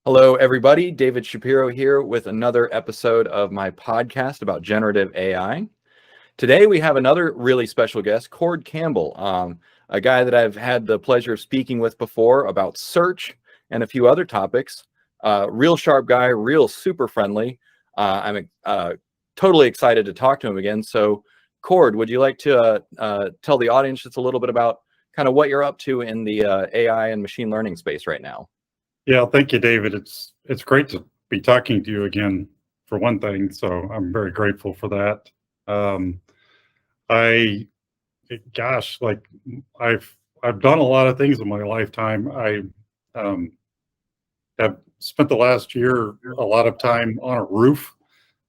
Hello, everybody. David Shapiro here with another episode of my podcast about generative AI. Today, we have another really special guest, Campbell, a guy that I've had the pleasure of speaking with before about search and a few other topics. Real sharp guy, real super friendly. I'm totally excited to talk to him again. So, Cord, would you like to tell the audience just a little bit about kind of what you're up to in the AI and machine learning space right now? Yeah, thank you, David. It's great to be talking to you again, for one thing. So I'm very grateful for that. Um, I, gosh, like I've done a lot of things in my lifetime. I um, have spent the last year a lot of time on a roof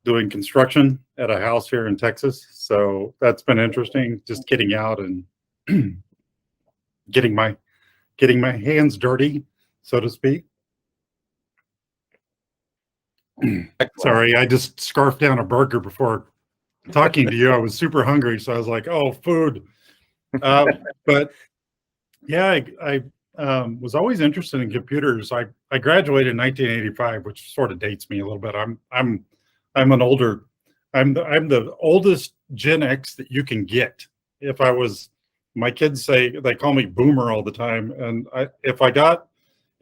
doing construction at a house here in Texas. So that's been interesting, just getting out and getting my hands dirty, so to speak. Sorry, I just scarfed down a burger before talking to you. I was super hungry, so I was like, "Oh, food." But yeah, I was always interested in computers. I graduated in 1985, which sort of dates me a little bit. I'm an older. I'm the oldest Gen X that you can get. If I was, my kids say they call me Boomer all the time, and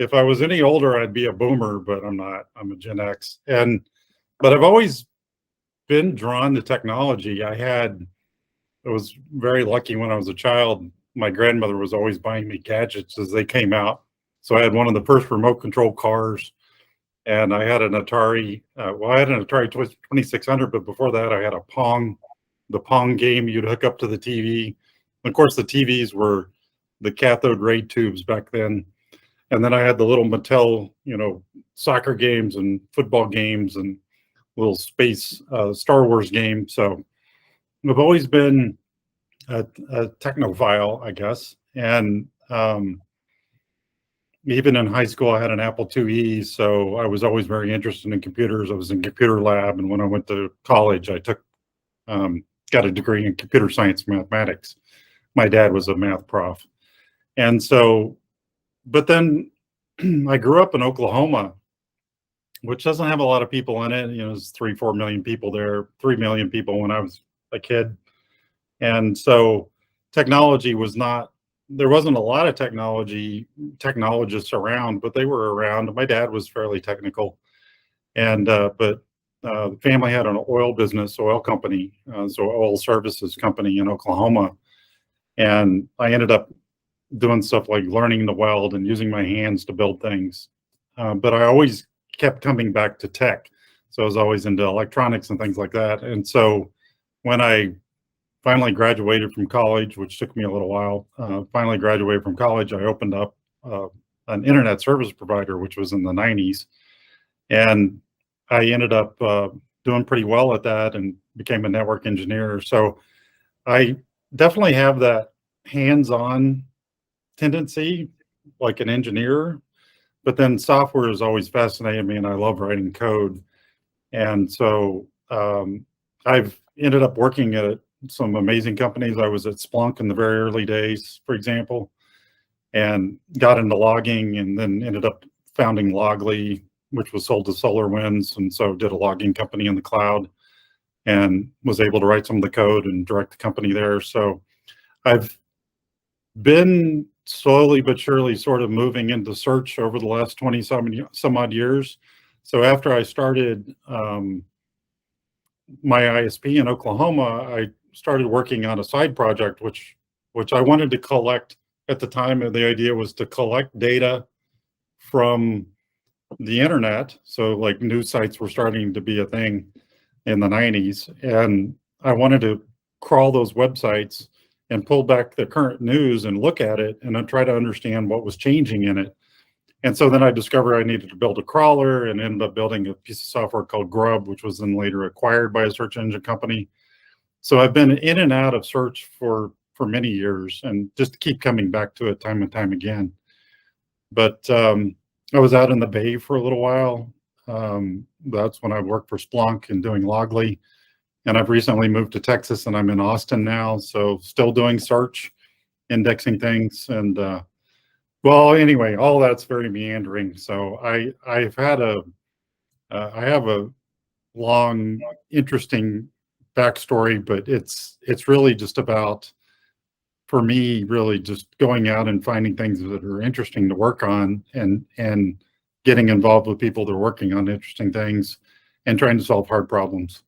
if I was any older, I'd be a Boomer, but I'm not. I'm a Gen X, but I've always been drawn to technology. I was very lucky when I was a child. My grandmother was always buying me gadgets as they came out. So I had one of the first remote control cars, and I had an Atari. I had an Atari 2600, but before that, I had the Pong game you'd hook up to the TV. Of course, the TVs were the cathode ray tubes back then. And then I had the little Mattel, soccer games and football games and little space Star Wars game. So I've always been a technophile, I guess. And even in high school, I had an Apple IIe. So I was always very interested in computers. I was in computer lab. And when I went to college, I got a degree in computer science and mathematics. My dad was a math prof. And so, but then I grew up in Oklahoma, which doesn't have a lot of people in it. There's 3-4 million people there, 3 million people when I was a kid. And so technology there wasn't a lot of technologists around, but they were around. My dad was fairly technical. But the family had an oil company, so oil services company in Oklahoma. And I ended up doing stuff like learning to weld and using my hands to build things. But I always kept coming back to tech. So I was always into electronics and things like that. And so when I finally graduated from college, which took me a little while, I opened up an internet service provider, which was in the 90s. And I ended up doing pretty well at that and became a network engineer. So I definitely have that hands-on tendency like an engineer, but then software has always fascinated me and I love writing code. And so I've ended up working at some amazing companies. I was at Splunk in the very early days, for example, and got into logging and then ended up founding Loggly, which was sold to SolarWinds. And so did a logging company in the cloud and was able to write some of the code and direct the company there. So I've been slowly but surely sort of moving into search over the last 20 some odd years. So after I started my ISP in Oklahoma, I started working on a side project, which I wanted to collect at the time. And the idea was to collect data from the internet. So like news sites were starting to be a thing in the 90s. And I wanted to crawl those websites and pull back the current news and look at it and then try to understand what was changing in it. And so then I discovered I needed to build a crawler and ended up building a piece of software called Grub, which was then later acquired by a search engine company. So I've been in and out of search for many years and just keep coming back to it time and time again. But I was out in the Bay for a little while. That's when I worked for Splunk and doing Loggly. And I've recently moved to Texas and I'm in Austin now. So still doing search, indexing things. And Well, anyway, all that's very meandering. So I have a long, interesting backstory, but it's really just about, for me, really just going out and finding things that are interesting to work on, and getting involved with people that are working on interesting things and trying to solve hard problems.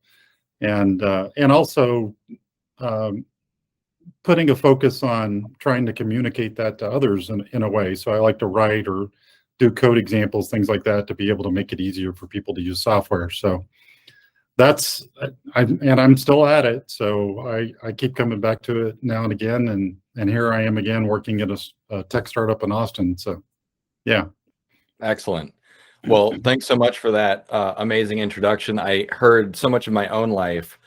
And also um, putting a focus on trying to communicate that to others in a way. So I like to write or do code examples, things like that, to be able to make it easier for people to use software. So that's I'm still at it. So I keep coming back to it now and again, and here I am again working at a tech startup in Austin. So yeah. Excellent. Well, thanks so much for that amazing introduction. I heard so much of my own life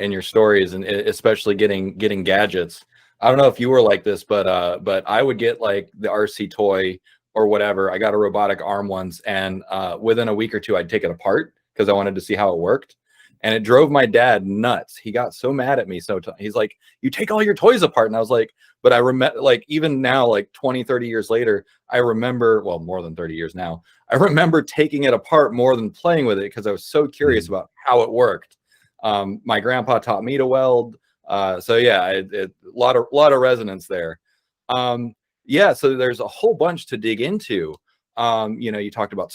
in your stories, and especially getting gadgets. I don't know if you were like this, but I would get like the RC toy or whatever. I got a robotic arm once, and within a week or two, I'd take it apart because I wanted to see how it worked. And it drove my dad nuts. He got so mad at me. So he's like, "You take all your toys apart." And I was like, but I remember, like, even now, like 20, 30 years later, I remember, well, more than 30 years now, I remember taking it apart more than playing with it because I was so curious about how it worked. My grandpa taught me to weld. So yeah, a lot of resonance there. Yeah, so there's a whole bunch to dig into. You talked about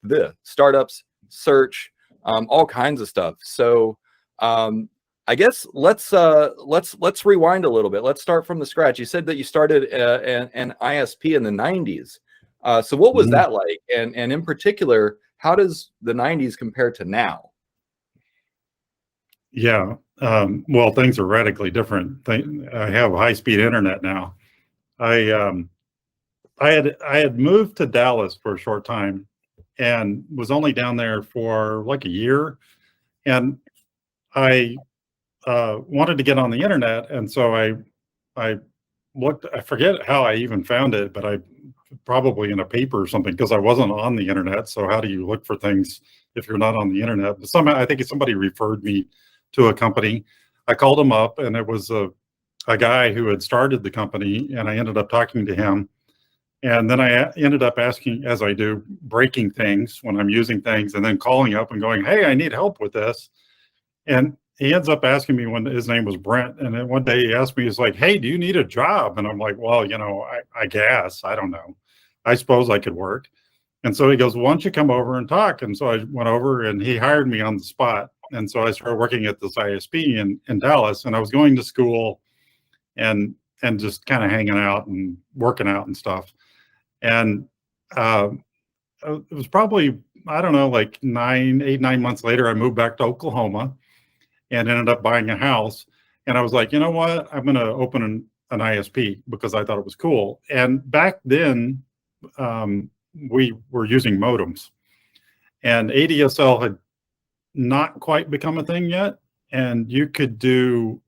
the startups, search, all kinds of stuff. So I guess let's rewind a little bit. Let's start from the scratch. You said that you started an ISP in the 90s. So what was that like? And in particular, how does the 90s compare to now? Yeah. Well, things are radically different. I have high-speed internet now. I I had moved to Dallas for a short time and was only down there for like a year, and I wanted to get on the internet, and so I looked. I forget how I even found it, but I probably in a paper or something, because I wasn't on the internet. So how do you look for things if you're not on the internet? But somehow I think somebody referred me to a company. I called him up, and it was a guy who had started the company, and I ended up talking to him. And then I ended up asking, as I do, breaking things when I'm using things, and then calling up and going, "Hey, I need help with this." And he ends up asking me, when his name was Brent. And then one day he asked me, he's like, "Hey, do you need a job?" And I'm like, "Well, I guess, I don't know. I suppose I could work." And so he goes, "Why don't you come over and talk?" And so I went over, and he hired me on the spot. And so I started working at this ISP in Dallas, and I was going to school and just kind of hanging out and working out and stuff. And uh, it was probably, I don't know, like 9 months later, I moved back to Oklahoma and ended up buying a house. And I was like, you know what? I'm going to open an ISP because I thought it was cool. And back then, we were using modems, and ADSL had not quite become a thing yet. And you could do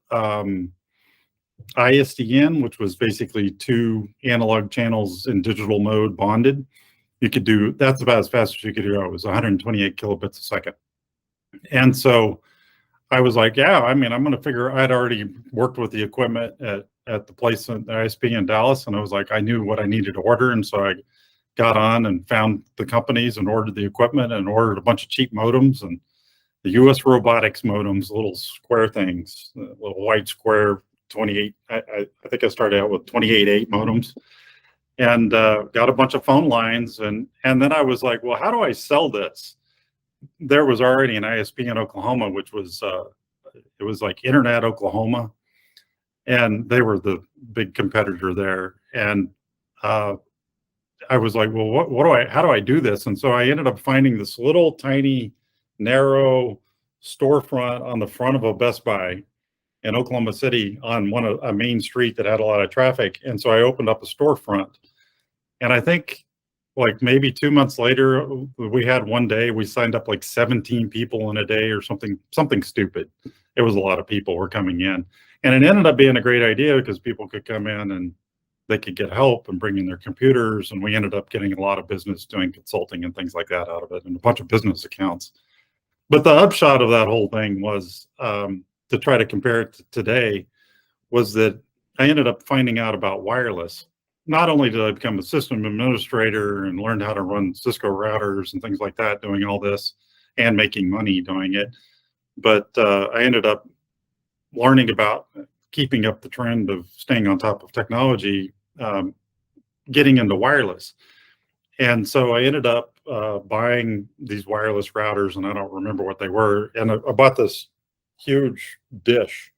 ISDN, which was basically two analog channels in digital mode bonded. You could do, that's about as fast as you could do. It was 128 kilobits a second. And so I was like, yeah, I mean, I'm going to figure. I'd already worked with the equipment at the place in the ISP in Dallas, and I was like, I knew what I needed to order, and so I got on and found the companies and ordered the equipment and ordered a bunch of cheap modems, and the U.S. robotics modems, little square things, little white square 28. I think I started out with 28.8 modems, and got a bunch of phone lines, and then I was like, well, how do I sell this? There was already an ISP in Oklahoma, which was it was like Internet Oklahoma, and they were the big competitor there. And I was like, well, how do I do this? And so I ended up finding this little tiny, narrow storefront on the front of a Best Buy in Oklahoma City on a main street that had a lot of traffic. And so I opened up a storefront, and I think, like, maybe 2 months later, we had one day we signed up like 17 people in a day or something stupid. It was a lot of people were coming in, and it ended up being a great idea because people could come in and they could get help and bring in their computers, and we ended up getting a lot of business doing consulting and things like that out of it, and a bunch of business accounts. But the upshot of that whole thing was, to try to compare it to today, was that I ended up finding out about wireless. not only did I become a system administrator and learned how to run Cisco routers and things like that, doing all this and making money doing it, but I ended up learning about keeping up the trend of staying on top of technology, getting into wireless. And so I ended up buying these wireless routers, and I don't remember what they were. And I bought this huge dish,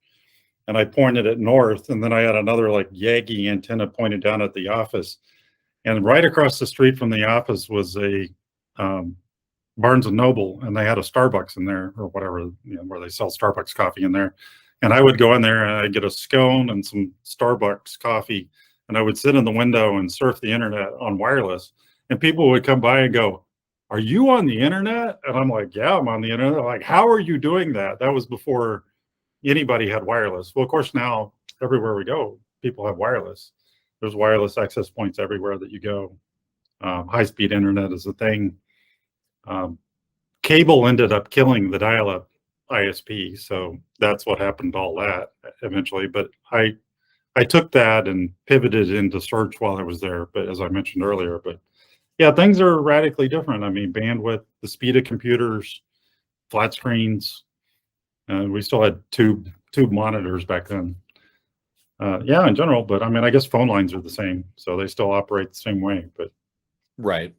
and I pointed it north, and then I had another like Yagi antenna pointed down at the office. And right across the street from the office was a Barnes and Noble, and they had a Starbucks in there or whatever, where they sell Starbucks coffee in there. And I would go in there and I'd get a scone and some Starbucks coffee, and I would sit in the window and surf the internet on wireless. And people would come by and go, "Are you on the internet?" And I'm like, "Yeah, I'm on the internet." Like, "How are you doing that?" That was before anybody had wireless. Well, of course, now everywhere we go, people have wireless. There's wireless access points everywhere that you go. High-speed internet is a thing. Cable ended up killing the dial-up ISP, so that's what happened to all that eventually. But I took that and pivoted into search while I was there. But as I mentioned earlier, but yeah, things are radically different. I mean, bandwidth, the speed of computers, flat screens. We still had tube monitors back then. Yeah, in general, but I mean, I guess phone lines are the same, so they still operate the same way. But Right.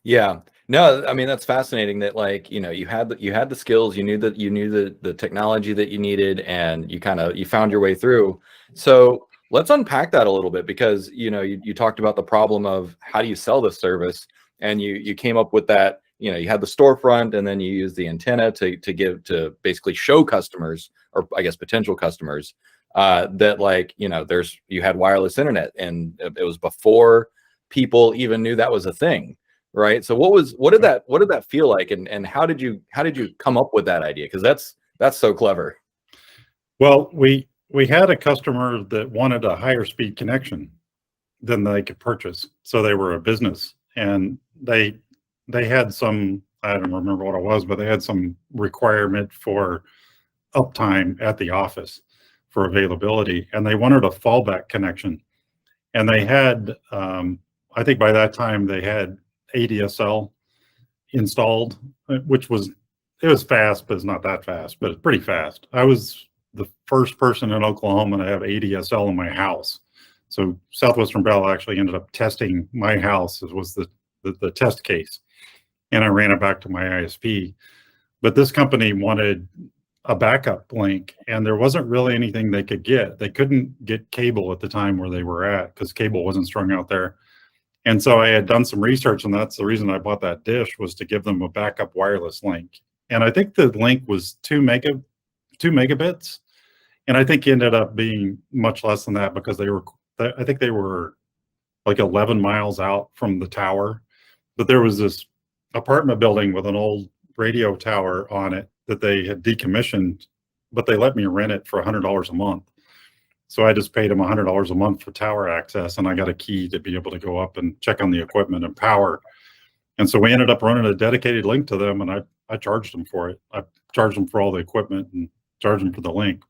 Yeah. No, I mean, that's fascinating that, like, you had the skills, you knew the technology that you needed, and you found your way through. So let's unpack that a little bit, because you talked about the problem of how do you sell this service, and you came up with that. You had the storefront, and then you used the antenna to basically show customers, or I guess potential customers, that, like, you had wireless internet, and it was before people even knew that was a thing. Right. So what did that feel like, and how did you come up with that idea? Because that's so clever. well, we had a customer that wanted a higher speed connection than they could purchase, so they were a business, and they had some, I don't remember what it was, but they had some requirement for uptime at the office for availability, and they wanted a fallback connection, and they had I think by that time they had ADSL installed, which was, it was fast, but it's not that fast, but it's pretty fast. I was the first person in Oklahoma to have ADSL in my house. So Southwestern Bell actually ended up testing my house, as was the test case, and I ran it back to my ISP. But this company wanted a backup link, and there wasn't really anything they could get. They couldn't get cable at the time where they were at, because cable wasn't strung out there. And so I had done some research, and that's the reason I bought that dish, was to give them a backup wireless link. And I think the link was 2 megabits. And I think it ended up being much less than that, because I think they were like 11 miles out from the tower. But there was this apartment building with an old radio tower on it that they had decommissioned, but they let me rent it for $100 a month. So I just paid them $100 a month for tower access, and I got a key to be able to go up and check on the equipment and power. And so we ended up running a dedicated link to them, and I charged them for it. I charged them for all the equipment and charged them for the link.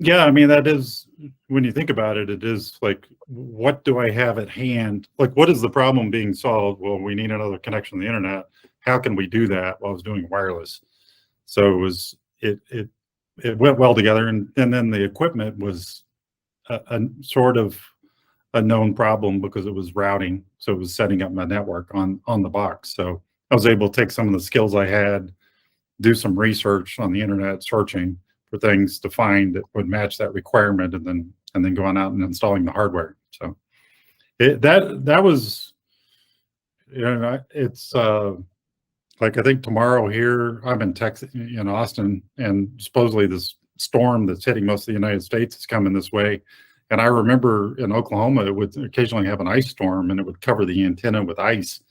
Yeah, I mean, that is, when you think about it, it is like, what do I have at hand? Like, what is the problem being solved? Well, we need another connection to the internet. How can we do that? Well, I was doing wireless. So it went well together, and then the equipment was a sort of a known problem, because it was routing, so it was setting up my network on the box. So I was able to take some of the skills I had, do some research on the internet, searching for things to find that would match that requirement, and then going out and installing the hardware. So that was, it's like, I think tomorrow here, I'm in Texas, in Austin, and supposedly this storm that's hitting most of the United States is coming this way. And I remember in Oklahoma, it would occasionally have an ice storm, and it would cover the antenna with ice.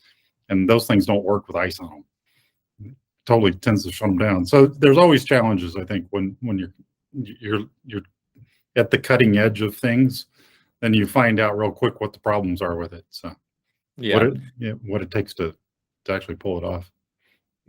And those things don't work with ice on them. It totally tends to shut them down. So there's always challenges, I think, when you're at the cutting edge of things, then you find out real quick what the problems are with it. So Yeah. what it takes to actually pull it off.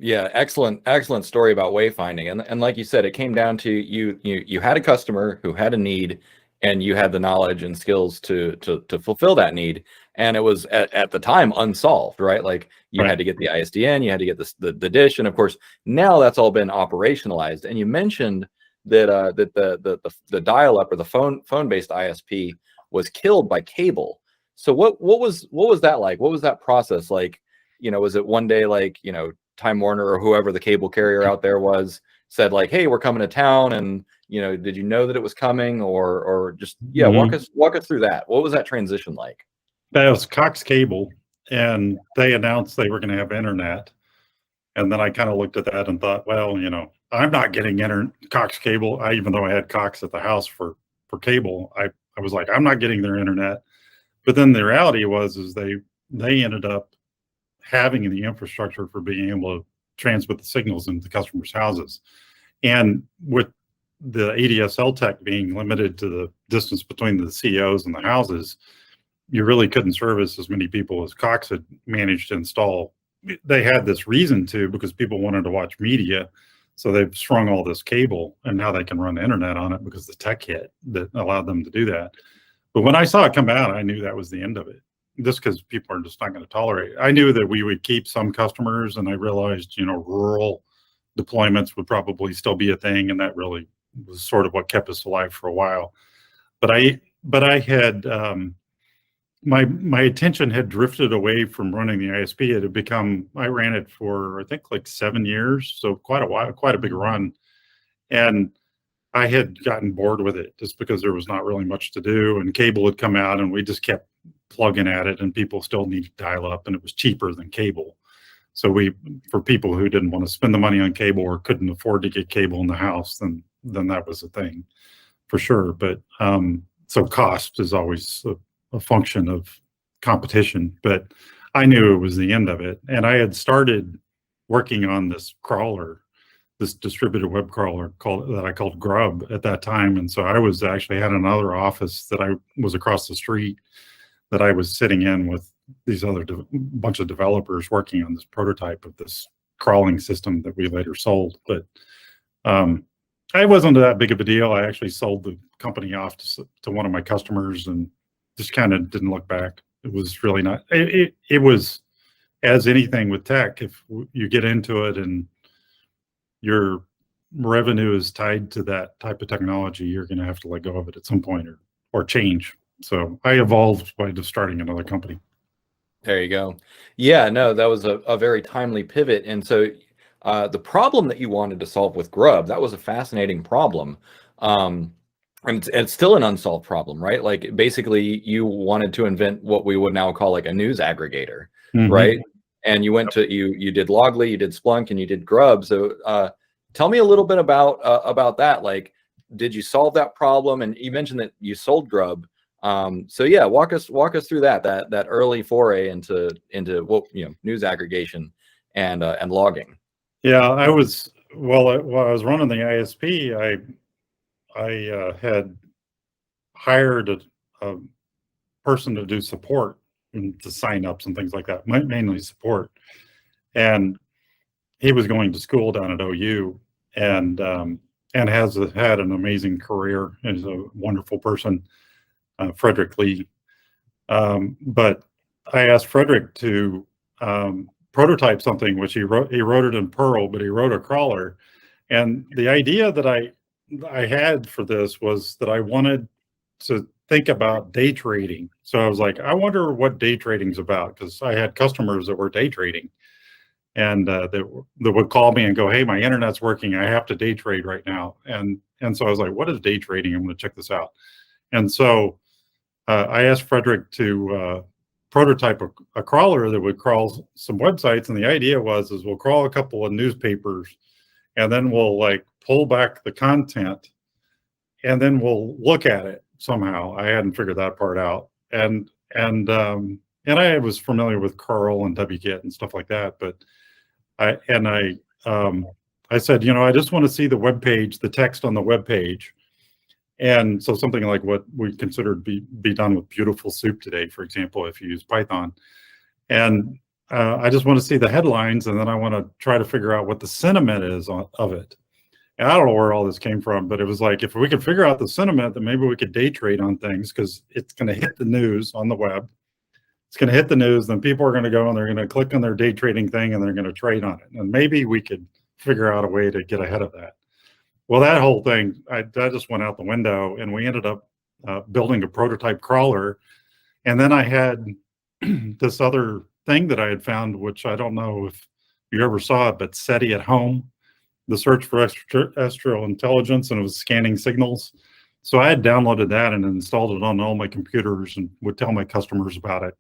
Yeah, excellent story about wayfinding, and like you said, it came down to you had a customer who had a need, and you had the knowledge and skills to fulfill that need. And it was at the time unsolved, right? Like you had to get the ISDN, you had to get the dish, and of course now that's all been operationalized. And you mentioned that that the dial-up or the phone-based ISP was killed by cable. So what was that like? What was that process like? Was it one day like Time Warner or whoever the cable carrier out there was said like, hey, we're coming to town, and did you know that it was coming, or just walk us through that. What was that transition like? That was Cox Cable, and they announced they were going to have internet. And then I kind of looked at that and thought, well, I'm not getting Cox Cable. Even though I had Cox at the house for cable, I was like, I'm not getting their internet. But then the reality is they ended up having the infrastructure for being able to transmit the signals into the customers' houses. And with the ADSL tech being limited to the distance between the COs and the houses, you really couldn't service as many people as Cox had managed to install. They had this reason to, because people wanted to watch media. So they've strung all this cable, and now they can run the internet on it because the tech hit that allowed them to do that. But when I saw it come out, I knew that was the end of it, just because people are just not going to tolerate it. I knew that we would keep some customers, and I realized, rural deployments would probably still be a thing, and that really was sort of what kept us alive for a while. But I had my attention had drifted away from running the ISP. It had become, I ran it for I think like 7 years, so quite a while, quite a big run, and I had gotten bored with it just because there was not really much to do, and cable had come out, and we just kept plugging at it, and people still needed dial up, and it was cheaper than cable. So for people who didn't want to spend the money on cable or couldn't afford to get cable in the house, then that was a thing for sure. But so cost is always a function of competition, but I knew it was the end of it. And I had started working on this crawler, this distributed web crawler that I called Grub at that time. And so I was actually had another office that I was across the street that I was sitting in with these other bunch of developers working on this prototype of this crawling system that we later sold. But I wasn't that big of a deal. I actually sold the company off to one of my customers and just kind of didn't look back. It was really not, it was, as anything with tech, if you get into it and your revenue is tied to that type of technology, you're going to have to let go of it at some point or change. So I evolved by just starting another company. There you go. Yeah, no, that was a very timely pivot. And so the problem that you wanted to solve with Grub, that was a fascinating problem. And it's still an unsolved problem, right? Like basically you wanted to invent what we would now call like a news aggregator, right? And you went to, you did Loggly, you did Splunk, and you did Grub. So tell me a little bit about that. Like, did you solve that problem? And you mentioned that you sold Grub. So yeah, walk us through that early foray into what, news aggregation and logging. Yeah, while I was running the ISP, I had hired a person to do support and to sign-ups and things like that, mainly support. And he was going to school down at OU and has had an amazing career. He's a wonderful person, Frederick Lee. But I asked Frederick to prototype something, which he wrote it in Perl, but he wrote a crawler. And the idea that I had for this was that I wanted to think about day trading. So I was like, I wonder what day trading is about, because I had customers that were day trading, and that would call me and go, "Hey, my internet's working. I have to day trade right now." And so I was like, "What is day trading? I'm going to check this out." And so I asked Frederick to prototype a crawler that would crawl some websites, and the idea was we'll crawl a couple of newspapers, and then we'll like pull back the content, and then we'll look at it somehow. I hadn't figured that part out, and I was familiar with curl and wget and stuff like that, but I said, I just want to see the web page, the text on the web page. And so something like what we considered be done with Beautiful Soup today, for example, if you use Python. And I just want to see the headlines, and then I want to try to figure out what the sentiment is of it. And I don't know where all this came from, but it was like, if we could figure out the sentiment, then maybe we could day trade on things, because it's going to hit the news on the web. It's going to hit the news, then people are going to go and they're going to click on their day trading thing and they're going to trade on it. And maybe we could figure out a way to get ahead of that. Well, that whole thing, that just went out the window, and we ended up building a prototype crawler. And then I had this other thing that I had found, which I don't know if you ever saw it, but SETI at Home, the search for extraterrestrial intelligence, and it was scanning signals. So I had downloaded that and installed it on all my computers and would tell my customers about it.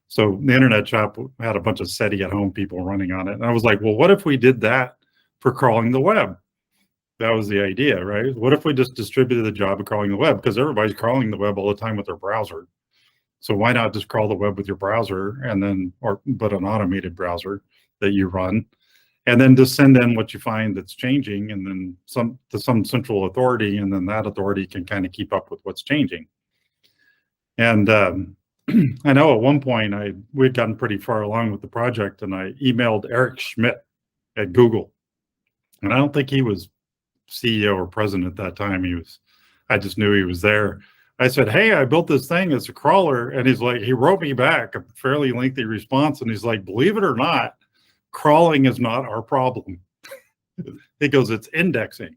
So the internet shop had a bunch of SETI at Home people running on it. And I was like, well, what if we did that for crawling the web? That was the idea, right? What if we just distributed the job of crawling the web? Because everybody's crawling the web all the time with their browser. So why not just crawl the web with your browser, and then, but an automated browser that you run, and then just send in what you find that's changing, and then to some central authority, and then that authority can kind of keep up with what's changing. And I know at one point we'd gotten pretty far along with the project, and I emailed Eric Schmidt at Google, and I don't think he was CEO or president at that time. I just knew he was there. I said, hey, I built this thing. It's a crawler. And he's like, he wrote me back a fairly lengthy response. And he's like, believe it or not, crawling is not our problem. He goes, it's indexing.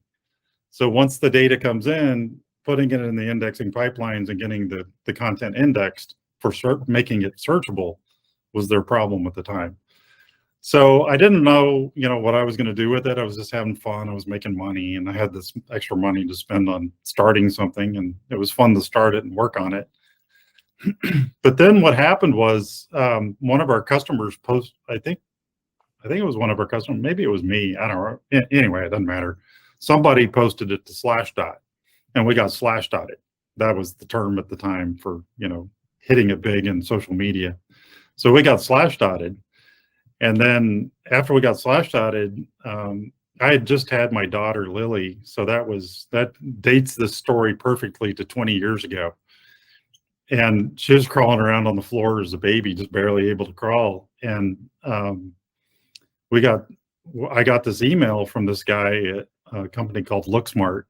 So once the data comes in, putting it in the indexing pipelines and getting the content indexed for making it searchable was their problem at the time. So I didn't know, what I was going to do with it. I was just having fun. I was making money, and I had this extra money to spend on starting something, and it was fun to start it and work on it. But then what happened was one of our customers I think it was one of our customers, maybe it was me, I don't know. Anyway, it doesn't matter. Somebody posted it to Slashdot, and we got Slashdotted. That was the term at the time for, hitting it big in social media. So we got Slashdotted. And then after we got Slashdotted, I had just had my daughter Lily, so that dates this story perfectly to 20 years ago. And she was crawling around on the floor as a baby, just barely able to crawl. And I got this email from this guy at a company called LookSmart,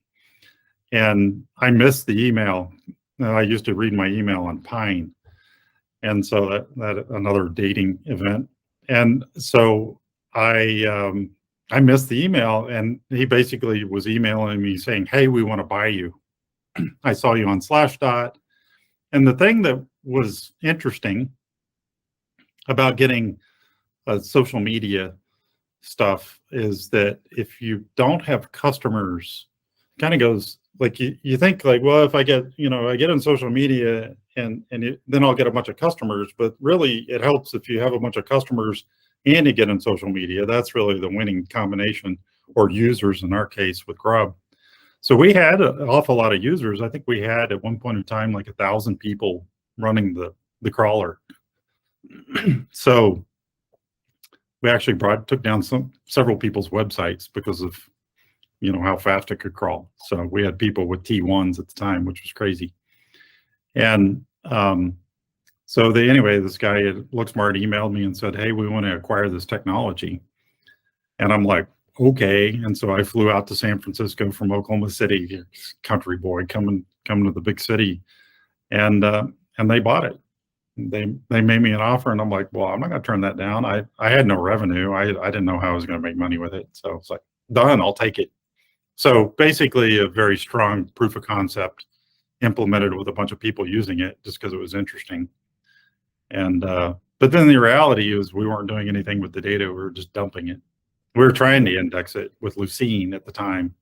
and I missed the email. I used to read my email on Pine, and so that another dating event. And so I missed the email, and he basically was emailing me saying, hey, we want to buy you. I saw you on Slashdot. And the thing that was interesting about getting social media stuff is that if you don't have customers, kind of goes like, you think like, well, if I get, I get on social media and then I'll get a bunch of customers, but really it helps if you have a bunch of customers and you get on social media. That's really the winning combination, or users in our case with Grub. So we had an awful lot of users. I think we had at one point in time like 1,000 people running the crawler. So we actually took down several people's websites because of how fast it could crawl. So we had people with T1s at the time, which was crazy. And so this guy at LookSmart emailed me and said, hey, we want to acquire this technology. And I'm like, okay. And so I flew out to San Francisco from Oklahoma City, country boy coming to the big city, and they bought it. They made me an offer, and I'm like, well, I'm not going to turn that down. I had no revenue. I didn't know how I was going to make money with it. So it's like, done, I'll take it. So basically a very strong proof of concept implemented with a bunch of people using it just because it was interesting. And but then the reality is we weren't doing anything with the data. We were just dumping it. We were trying to index it with Lucene at the time.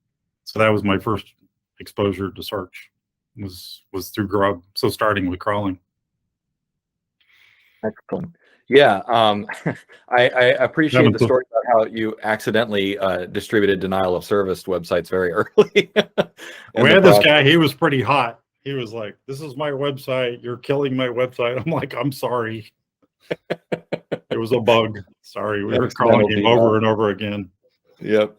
So that was my first exposure to search was through Grub. So starting with crawling. Excellent. Yeah, I appreciate the story about how you accidentally distributed denial of service websites very early. We had this guy, he was pretty hot. He was like, this is my website. You're killing my website. I'm like, I'm sorry. It was a bug. Sorry. We were calling him over and over again. Yep.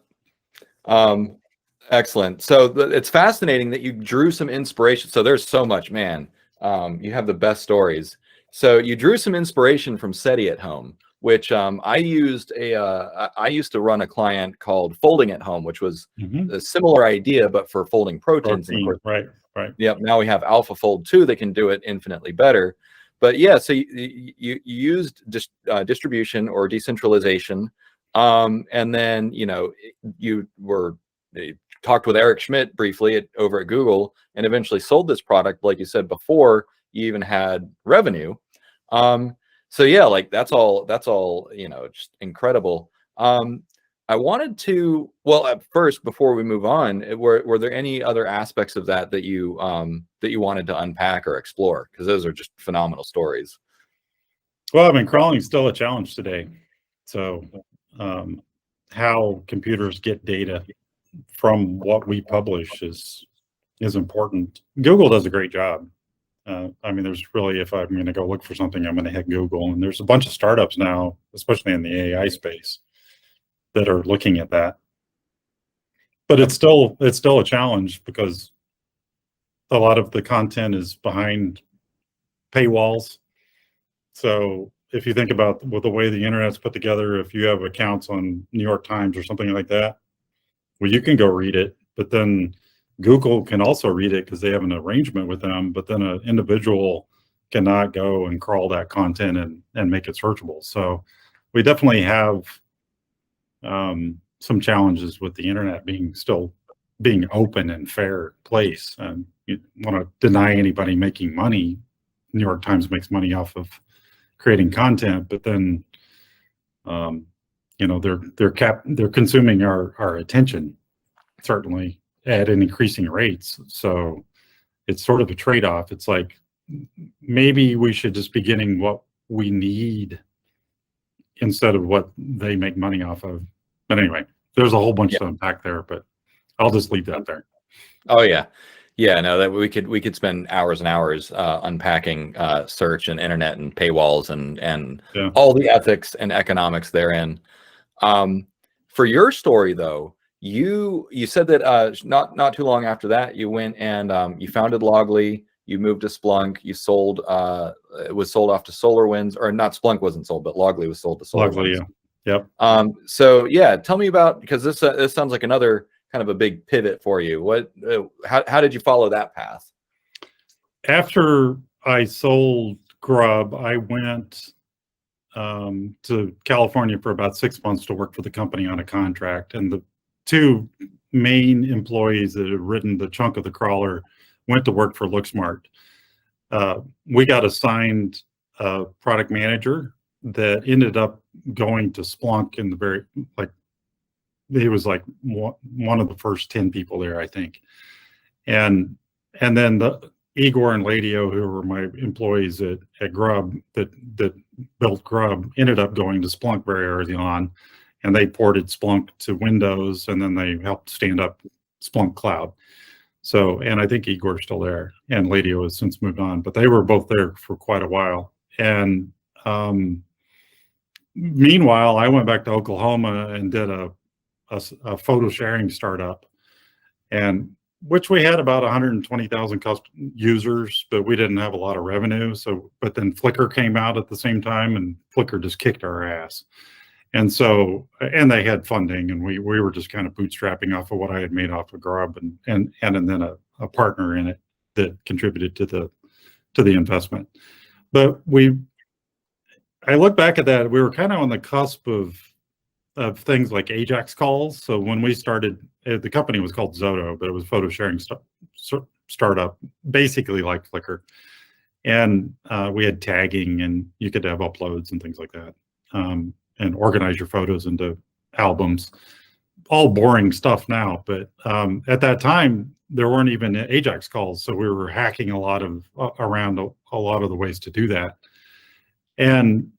Excellent. So it's fascinating that you drew some inspiration. So there's so much, man. You have the best stories. So you drew some inspiration from SETI at Home. which I used I used to run a client called Folding at Home, which was a similar idea, but for folding proteins. And of course, right. yep. Now we have AlphaFold 2 that can do it infinitely better. But yeah, so you used distribution or decentralization, and then you talked with Eric Schmidt briefly over at Google, and eventually sold this product, like you said, before you even had revenue. So yeah, like that's all just incredible. I wanted to, well, at first, before we move on, were there any other aspects of that you wanted to unpack or explore? Because those are just phenomenal stories. Well, I mean, crawling is still a challenge today. So how computers get data from what we publish is important. Google does a great job. I mean, there's really, if I'm going to go look for something, I'm going to hit Google, and there's a bunch of startups now, especially in the AI space, that are looking at that. But it's still a challenge because a lot of the content is behind paywalls. So if you think about the way the internet's put together, if you have accounts on New York Times or something like that, well, you can go read it, but then Google can also read it because they have an arrangement with them, but then an individual cannot go and crawl that content and make it searchable. So we definitely have some challenges with the internet being open and fair place. You want to deny anybody making money. New York Times makes money off of creating content, but then they're consuming our attention, certainly at an increasing rates. So it's sort of a trade-off. It's like maybe we should just be getting what we need instead of what they make money off of. But anyway, there's a whole bunch to unpack there, but I'll just leave that there. Oh yeah. Yeah, no, that we could spend hours and hours unpacking search and internet and paywalls and all the ethics and economics therein. For your story though, you said that not too long after that you went and you founded Loggly, you moved to Splunk, you sold it was sold off to SolarWinds, or not, Splunk wasn't sold, but Loggly was sold to SolarWinds. Yep. So yeah, tell me about, because this sounds like another kind of a big pivot for you. How did you follow that path? After I sold Grub, I went to California for about 6 months to work for the company on a contract. And the two main employees that had written the chunk of the crawler went to work for LookSmart. We got assigned a product manager that ended up going to Splunk in the very, he was like one of the first 10 people there, I think. And then Igor and Ladio, who were my employees at Grub that built Grub, ended up going to Splunk very early on, and they ported Splunk to Windows, and then they helped stand up Splunk Cloud. So, and I think Igor's still there, and Ladio has since moved on, but they were both there for quite a while. And meanwhile, I went back to Oklahoma and did a photo sharing startup, and which we had about 120,000 users, but we didn't have a lot of revenue. So, but then Flickr came out at the same time, and Flickr just kicked our ass. And so, and they had funding, and we were just kind of bootstrapping off of what I had made off of Grub, and then a partner in it that contributed to the investment. But I look back at that, we were kind of on the cusp of things like Ajax calls. So when we started, the company was called Zoto, but it was photo sharing startup, basically like Flickr. And we had tagging, and you could have uploads and things like that, and organize your photos into albums. All boring stuff now, but at that time there weren't even Ajax calls, so we were hacking around a lot of the ways to do that, and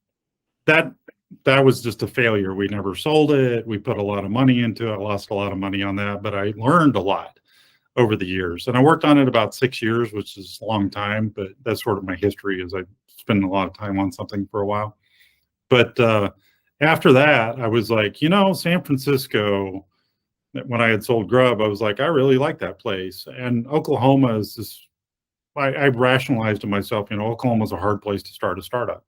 that was just a failure. We never sold it. We put a lot of money into it. I lost a lot of money on that, but I learned a lot over the years. And I worked on it about 6 years, which is a long time, but that's sort of my history, is I spend a lot of time on something for a while. But after that, I was like, San Francisco, when I had sold Grub, I was like, I really like that place. And Oklahoma is this, I rationalized to myself, Oklahoma's a hard place to start a startup.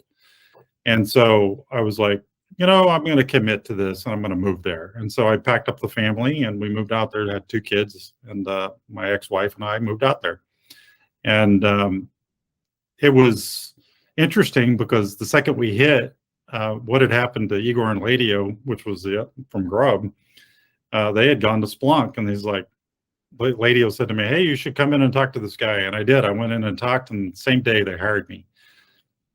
And so I was like, I'm going to commit to this and I'm going to move there. And so I packed up the family and we moved out there. I had 2 kids, and my ex-wife and I moved out there. And it was interesting because the second we hit, what had happened to Igor and Ladio, which was from Grub, they had gone to Splunk, and he's like, Ladio said to me, "Hey, you should come in and talk to this guy." And I did. I went in and talked, and the same day they hired me.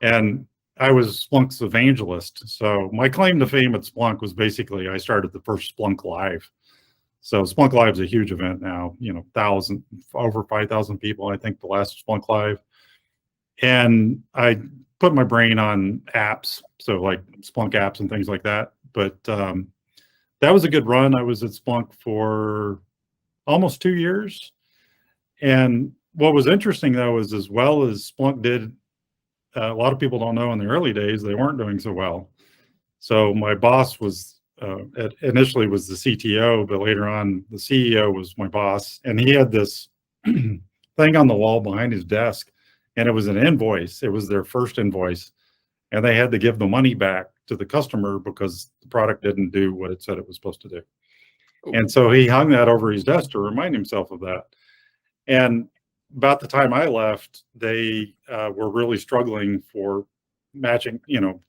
And I was Splunk's evangelist. So my claim to fame at Splunk was basically I started the first Splunk Live. So Splunk Live is a huge event now, over 5,000 people, I think, the last Splunk Live. And I put my brain on apps, so like Splunk apps and things like that. But that was a good run. I was at Splunk for almost 2 years. And what was interesting, though, is as well as Splunk did, a lot of people don't know in the early days, they weren't doing so well. So my boss was initially was the CTO, but later on the CEO was my boss. And he had this thing on the wall behind his desk, and it was an invoice. It was their first invoice. And they had to give the money back to the customer because the product didn't do what it said it was supposed to do. And so he hung that over his desk to remind himself of that. And about the time I left, they were really struggling for matching,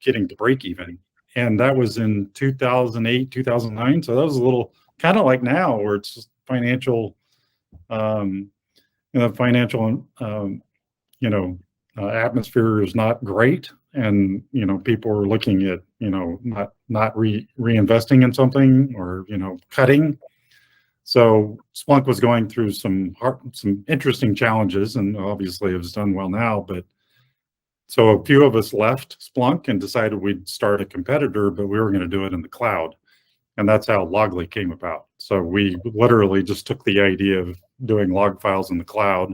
getting to break even. And that was in 2008, 2009. So that was a little kind of like now, where it's just financial, atmosphere is not great. And, people are looking at, not reinvesting in something, or, cutting. So Splunk was going through some interesting challenges, and obviously it was done well now. But so a few of us left Splunk and decided we'd start a competitor, but we were going to do it in the cloud. And that's how Loggly came about. So we literally just took the idea of doing log files in the cloud.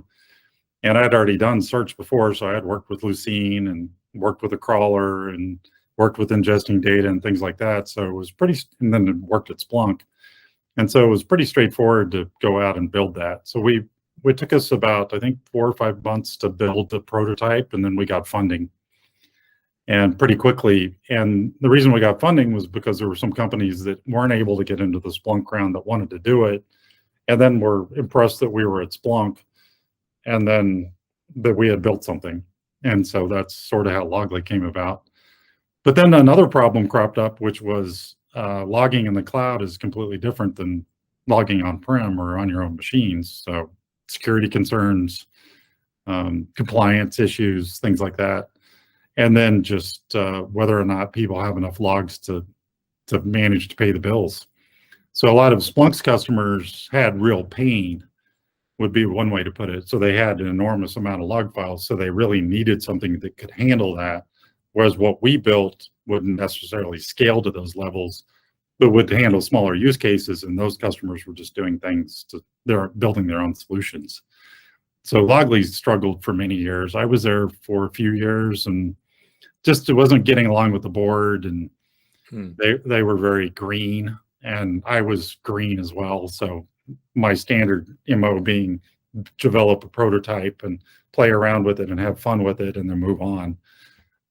And I'd already done search before, so I had worked with Lucene and worked with a crawler and worked with ingesting data and things like that. So it was and then worked at Splunk. And so it was pretty straightforward to go out and build that. So it took us about, I think, 4 or 5 months to build the prototype, and then we got funding. And pretty quickly, and the reason we got funding was because there were some companies that weren't able to get into the Splunk ground that wanted to do it, and then were impressed that we were at Splunk, and then that we had built something. And so that's sort of how Loggly came about. But then another problem cropped up, which was logging in the cloud is completely different than logging on-prem or on your own machines. So security concerns, compliance issues, things like that. And then just whether or not people have enough logs to manage to pay the bills. So a lot of Splunk's customers had real pain, would be one way to put it. So they had an enormous amount of log files. So they really needed something that could handle that. Whereas what we built wouldn't necessarily scale to those levels, but would handle smaller use cases. And those customers were just doing things they're building their own solutions. So Loggly struggled for many years. I was there for a few years, and just it wasn't getting along with the board, and they were very green, and I was green as well. So my standard MO being develop a prototype and play around with it and have fun with it and then move on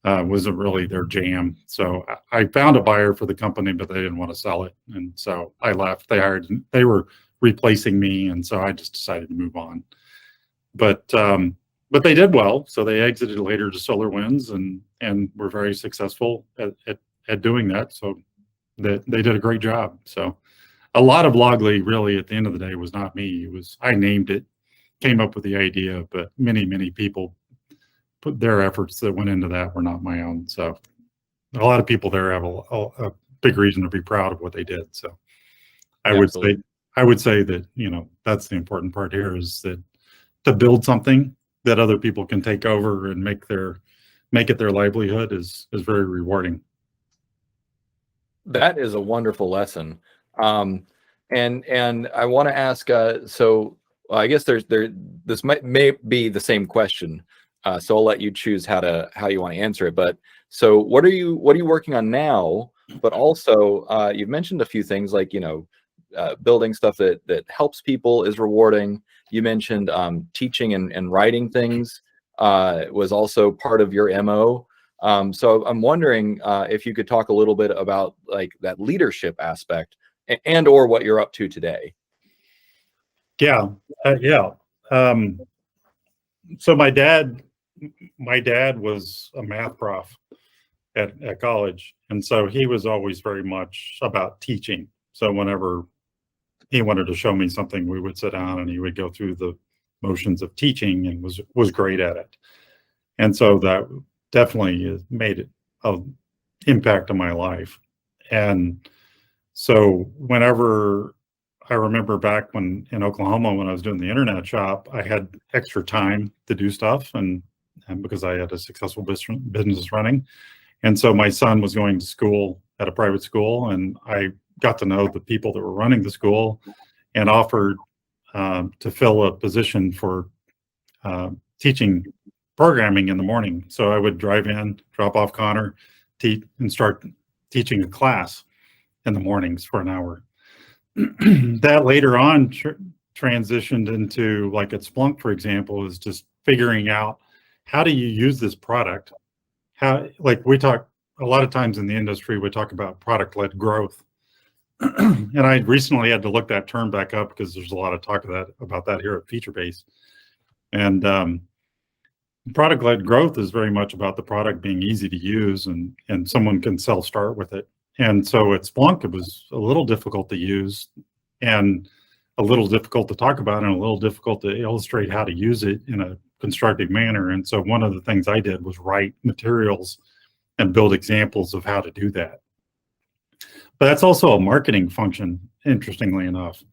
wasn't really their jam. So I found a buyer for the company, but they didn't want to sell it. And so I left. They were replacing me, and so I just decided to move on. But they did well. So they exited later to SolarWinds and were very successful at doing that. So they did a great job. So a lot of Loggly really at the end of the day was not me. I named it, came up with the idea, but many people put their efforts that went into that were not my own. So a lot of people there have a big reason to be proud of what they did. So I would say that, that's the important part here, is that to build something that other people can take over and make it their livelihood is very rewarding. That is a wonderful lesson. And I want to ask, so I guess this may be the same question. So I'll let you choose how you want to answer it. But so what are you working on now? But also you've mentioned a few things like, building stuff that helps people is rewarding. You mentioned teaching and writing things was also part of your MO. So I'm wondering if you could talk a little bit about like that leadership aspect and or what you're up to today. Yeah, yeah. Um, so my dad was a math prof at college, and so he was always very much about teaching. So whenever he wanted to show me something, we would sit down and he would go through the motions of teaching and was great at it. And so that definitely made it an impact on my life. And so whenever I remember back when in Oklahoma, when I was doing the internet shop, I had extra time to do stuff, and because I had a successful business running. And so my son was going to school at a private school, and I got to know the people that were running the school and offered to fill a position for teaching programming in the morning. So I would drive in, drop off Connor, teach, and start teaching a class in the mornings for an hour. That later on transitioned into, like at Splunk, for example, is just figuring out how do you use this product. How, like we talk a lot of times in the industry, we talk about product-led growth. And I recently had to look that term back up because there's a lot of talk about that here at FeatureBase. And product-led growth is very much about the product being easy to use and someone can self-start with it. And so at Splunk, it was a little difficult to use and a little difficult to talk about and a little difficult to illustrate how to use it in a constructive manner. And so one of the things I did was write materials and build examples of how to do that. But that's also a marketing function, interestingly enough.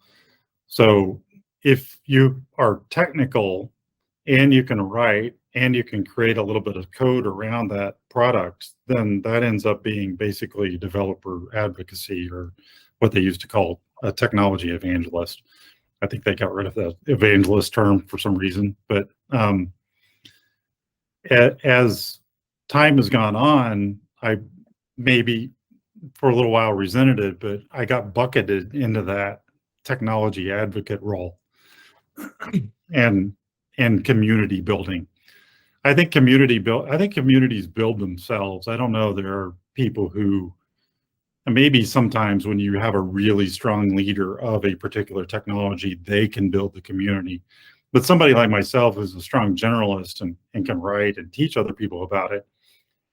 So if you are technical and you can write and you can create a little bit of code around that product, then that ends up being basically developer advocacy, or what they used to call a technology evangelist. I think they got rid of that evangelist term for some reason. But as time has gone on, I maybe for a little while resented it, but I got bucketed into that technology advocate role and community building. I think communities build themselves. I don't know. There are people who, maybe sometimes when you have a really strong leader of a particular technology, they can build the community. But somebody like myself who's a strong generalist and can write and teach other people about it,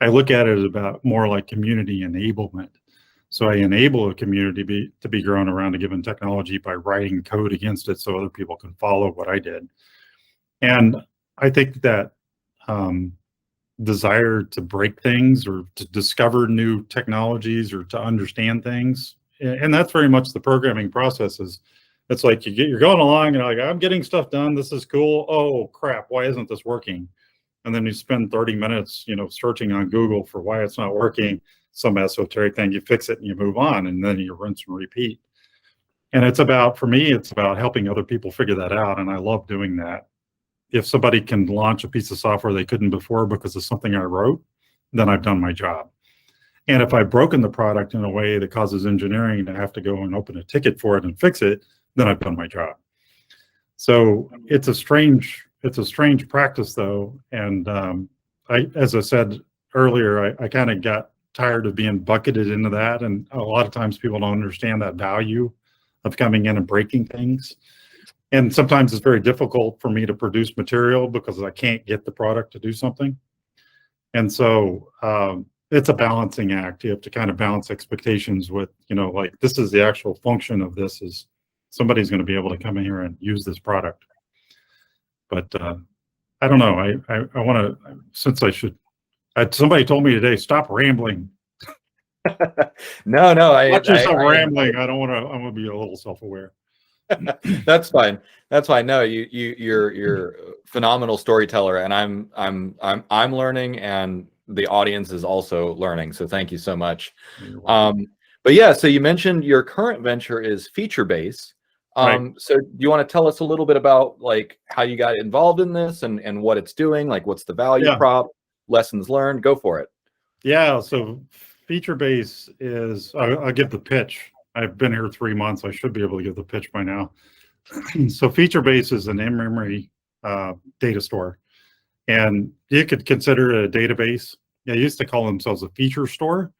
I look at it as about more like community enablement. So I enable a community to be grown around a given technology by writing code against it so other people can follow what I did. And I think that desire to break things or to discover new technologies or to understand things, and that's very much the programming process. Is it's like you're going along and you're like, I'm getting stuff done, this is cool, oh crap, why isn't this working? And then you spend 30 minutes searching on Google for why it's not working, some esoteric thing, you fix it and you move on, and then you rinse and repeat. And for me it's about helping other people figure that out, and I love doing that. If somebody can launch a piece of software they couldn't before because of something I wrote, then I've done my job. And if I've broken the product in a way that causes engineering to have to go and open a ticket for it and fix it, then I've done my job. So it's a strange practice though. And as I said earlier, I kind of got tired of being bucketed into that. And a lot of times people don't understand that value of coming in and breaking things. And sometimes it's very difficult for me to produce material because I can't get the product to do something. And so it's a balancing act. You have to kind of balance expectations with, like, this is the actual function of this, is somebody's going to be able to come in here and use this product. But I don't know. I want to, somebody told me today, stop rambling. No, Not just rambling. I don't want to, I want to be a little self-aware. That's fine. No, you're a phenomenal storyteller, and I'm learning, and the audience is also learning. So thank you so much. But yeah, so you mentioned your current venture is FeatureBase. Right. So do you want to tell us a little bit about like how you got involved in this and what it's doing? Like, what's the value prop, lessons learned? Go for it. Yeah. So FeatureBase is, I'll give the pitch. I've been here 3 months. I should be able to give the pitch by now. So FeatureBase is an in-memory data store. And you could consider it a database, They used to call themselves a feature store,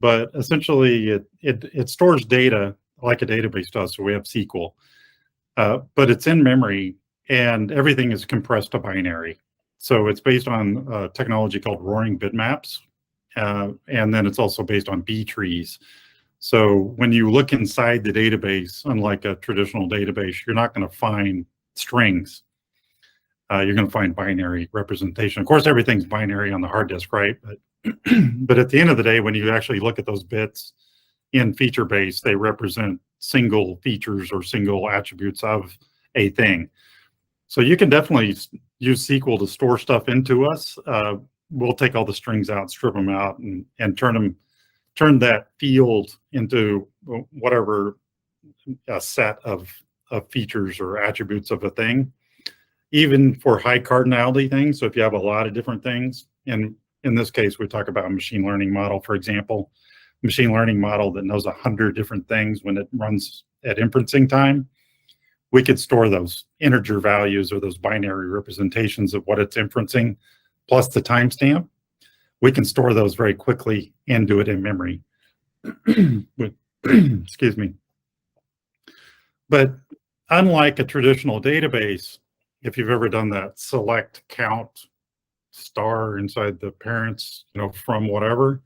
but essentially it stores data like a database does. So we have SQL, but it's in memory and everything is compressed to binary. So it's based on technology called roaring bitmaps. And then it's also based on B trees. So when you look inside the database, unlike a traditional database, you're not going to find strings. You're going to find binary representation. Of course, everything's binary on the hard disk, right? But at the end of the day, when you actually look at those bits in feature base, they represent single features or single attributes of a thing. So you can definitely use SQL to store stuff into us. We'll take all the strings out, strip them out, and turn that field into whatever a set of features or attributes of a thing. Even for high cardinality things, so if you have a lot of different things, and in this case, we talk about a machine learning model, for example, machine learning model that knows 100 different things when it runs at inferencing time, we could store those integer values or those binary representations of what it's inferencing, plus the timestamp. We can store those very quickly and do it in memory. Excuse me. But unlike a traditional database, if you've ever done that select count star inside the parents, from whatever,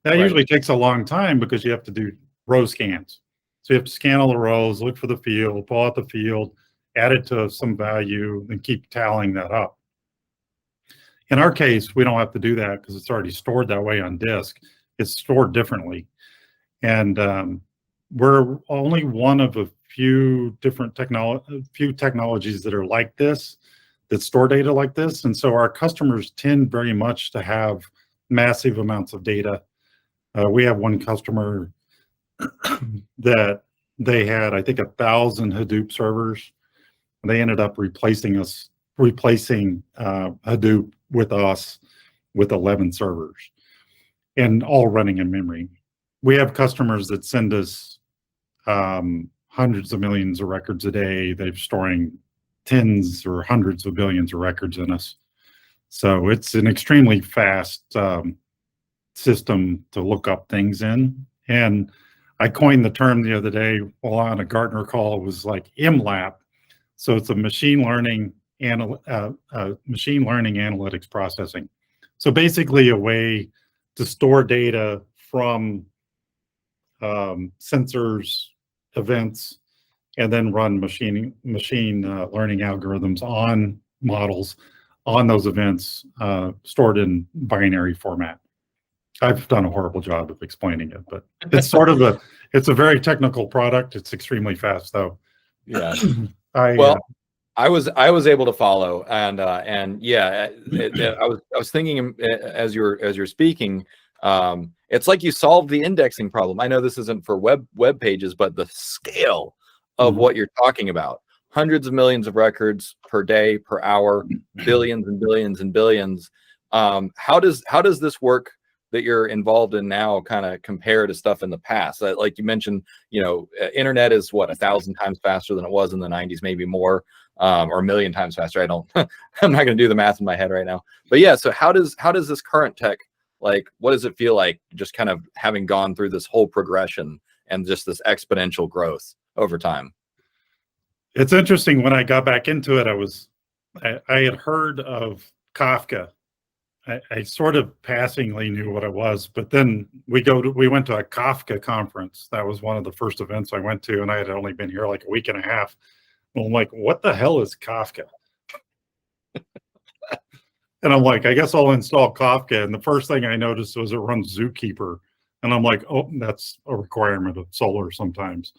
that usually takes a long time because you have to do row scans. So you have to scan all the rows, look for the field, pull out the field, add it to some value, and keep tallying that up. In our case, we don't have to do that because it's already stored that way on disk. It's stored differently. And we're only one of a few different technologies that are like this, that store data like this. And so our customers tend very much to have massive amounts of data. We have one customer that they had, I think, 1,000 Hadoop servers. They ended up replacing Hadoop with us with 11 servers and all running in memory. We have customers that send us hundreds of millions of records a day. They're storing tens or hundreds of billions of records in us. So it's an extremely fast system to look up things in. And I coined the term the other day while on a Gartner call. It was like MLAP. So it's a machine learning analytics processing. So basically a way to store data from sensors, events, and then run machine learning algorithms on models on those events stored in binary format. I've done a horrible job of explaining it, but it's it's a very technical product. It's extremely fast though. Yeah. I was able to follow, and yeah, I was thinking as you're speaking, it's like you solved the indexing problem. I know this isn't for web pages, but the scale of what you're talking about, hundreds of millions of records per day, per hour, billions and billions and billions. How does this work that you're involved in now kind of compare to stuff in the past? Like you mentioned, internet is what, 1,000 times faster than it was in the 90s, maybe more, or a million times faster. I'm not going to do the math in my head right now, but yeah. So how does this current tech, like, what does it feel like just kind of having gone through this whole progression and just this exponential growth over time? It's interesting. When I got back into it, I had heard of Kafka. I sort of passingly knew what it was, but then we went to a Kafka conference. That was one of the first events I went to, and I had only been here like a week and a half. And I'm like, what the hell is Kafka? And I'm like, I guess I'll install Kafka. And the first thing I noticed was it runs Zookeeper. And I'm like, oh, that's a requirement of Solar sometimes.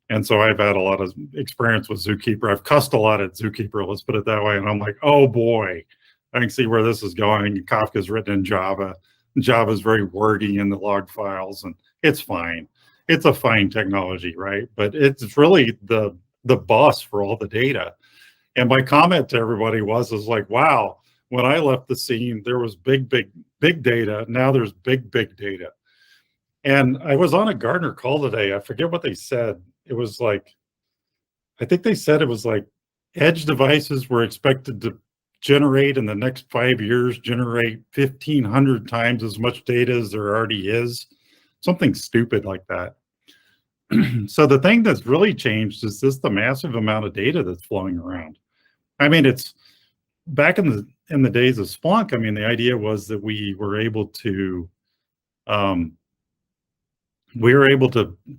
And so I've had a lot of experience with Zookeeper. I've cussed a lot at Zookeeper, let's put it that way. And I'm like, oh boy, I can see where this is going. Kafka is written in Java. Java is very wordy in the log files, and it's fine. It's a fine technology, right? But it's really the bus for all the data. And my comment to everybody was like, wow, when I left the scene, there was big data. Now there's big data. And I was on a Gartner call today. I forget what they said. It was like, I think they said it was like edge devices were expected to generate in the next 5 years, generate 1,500 times as much data as there already is, something stupid like that. So the thing that's really changed is just the massive amount of data that's flowing around. I mean, it's back in the days of Splunk. I mean, the idea was that we were able to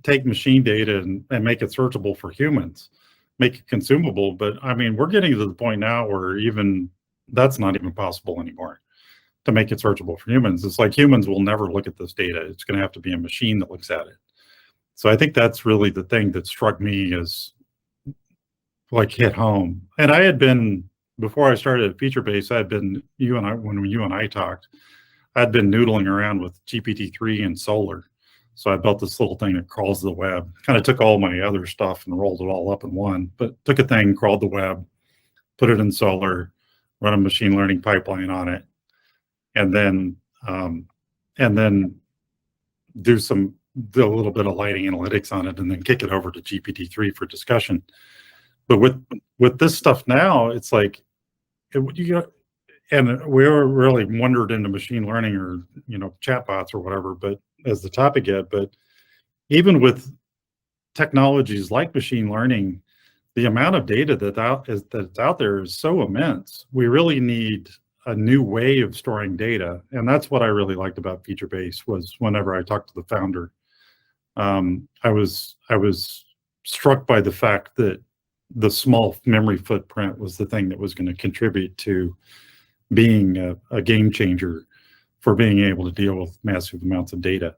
take machine data and make it searchable for humans, make it consumable. But I mean, we're getting to the point now where even that's not even possible anymore to make it searchable for humans. It's like humans will never look at this data. It's going to have to be a machine that looks at it. So I think that's really the thing that struck me as like hit home. And I had been, before I started at FeatureBase, when you and I talked, I'd been noodling around with GPT-3 and Solar. So I built this little thing that crawls the web, kind of took all my other stuff and rolled it all up in one, but took a thing, crawled the web, put it in Solar, run a machine learning pipeline on it, and then do a little bit of lighting analytics on it, and then kick it over to GPT-3 for discussion. But with this stuff now, it's like, and we were really wandered into machine learning or chatbots or whatever, but as the topic yet. But even with technologies like machine learning, the amount of data that's out there is so immense. We really need a new way of storing data, and that's what I really liked about FeatureBase. Was whenever I talked to the founder, I was struck by the fact that the small memory footprint was the thing that was going to contribute to being a game changer for being able to deal with massive amounts of data.